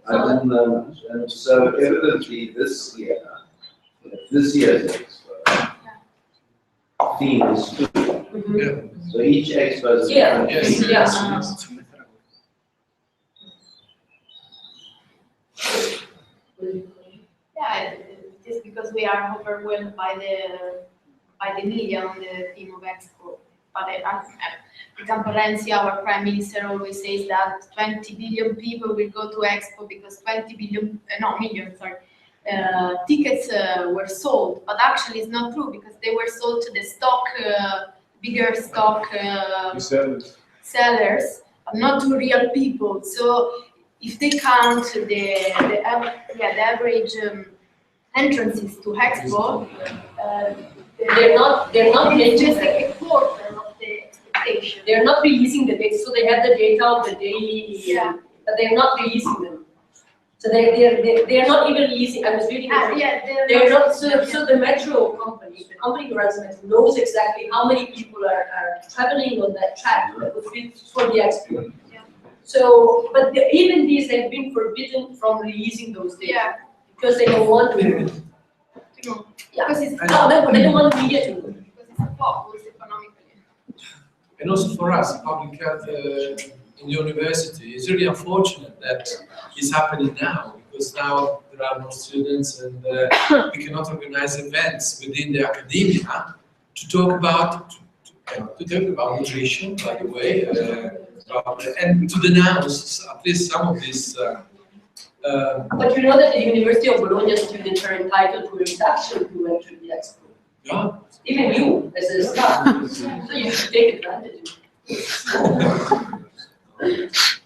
I didn't know. And so evidently this year's expo theme is food. Yeah. So each expo is Yeah. Yes. Yes. Yeah, just because we are overwhelmed by the media on the theme of Expo. But for example, Renzi, our prime minister, always says that 20 billion people will go to Expo because 20 billion, tickets were sold. But actually, it's not true because they were sold to the stock, bigger stock sellers, but not to real people. So if they count the average entrances to Expo, They're not it's just making like a quarter of the expectation. they're not releasing the data. So they have the data of the daily, Yeah. but they're not releasing them. So they're not even releasing. I was reading. They're not. So the metro company, the company who runs the metro, knows exactly how many people are traveling on that track that was for the expo. Yeah. So, but even these have been forbidden from releasing those data. Yeah. Because they don't want to. Yeah. Because it's No, they don't want the media to know. because it's a focus economically. And also for us, public health in the university, it's really unfortunate that it's happening now, because now there are no students and we cannot organize events within the academia to talk about nutrition, by the way, and to denounce at least some of this. But you know that the University of Bologna students are entitled to a reduction to enter the expo. Yeah. Even you, as a staff. So you should take advantage of it.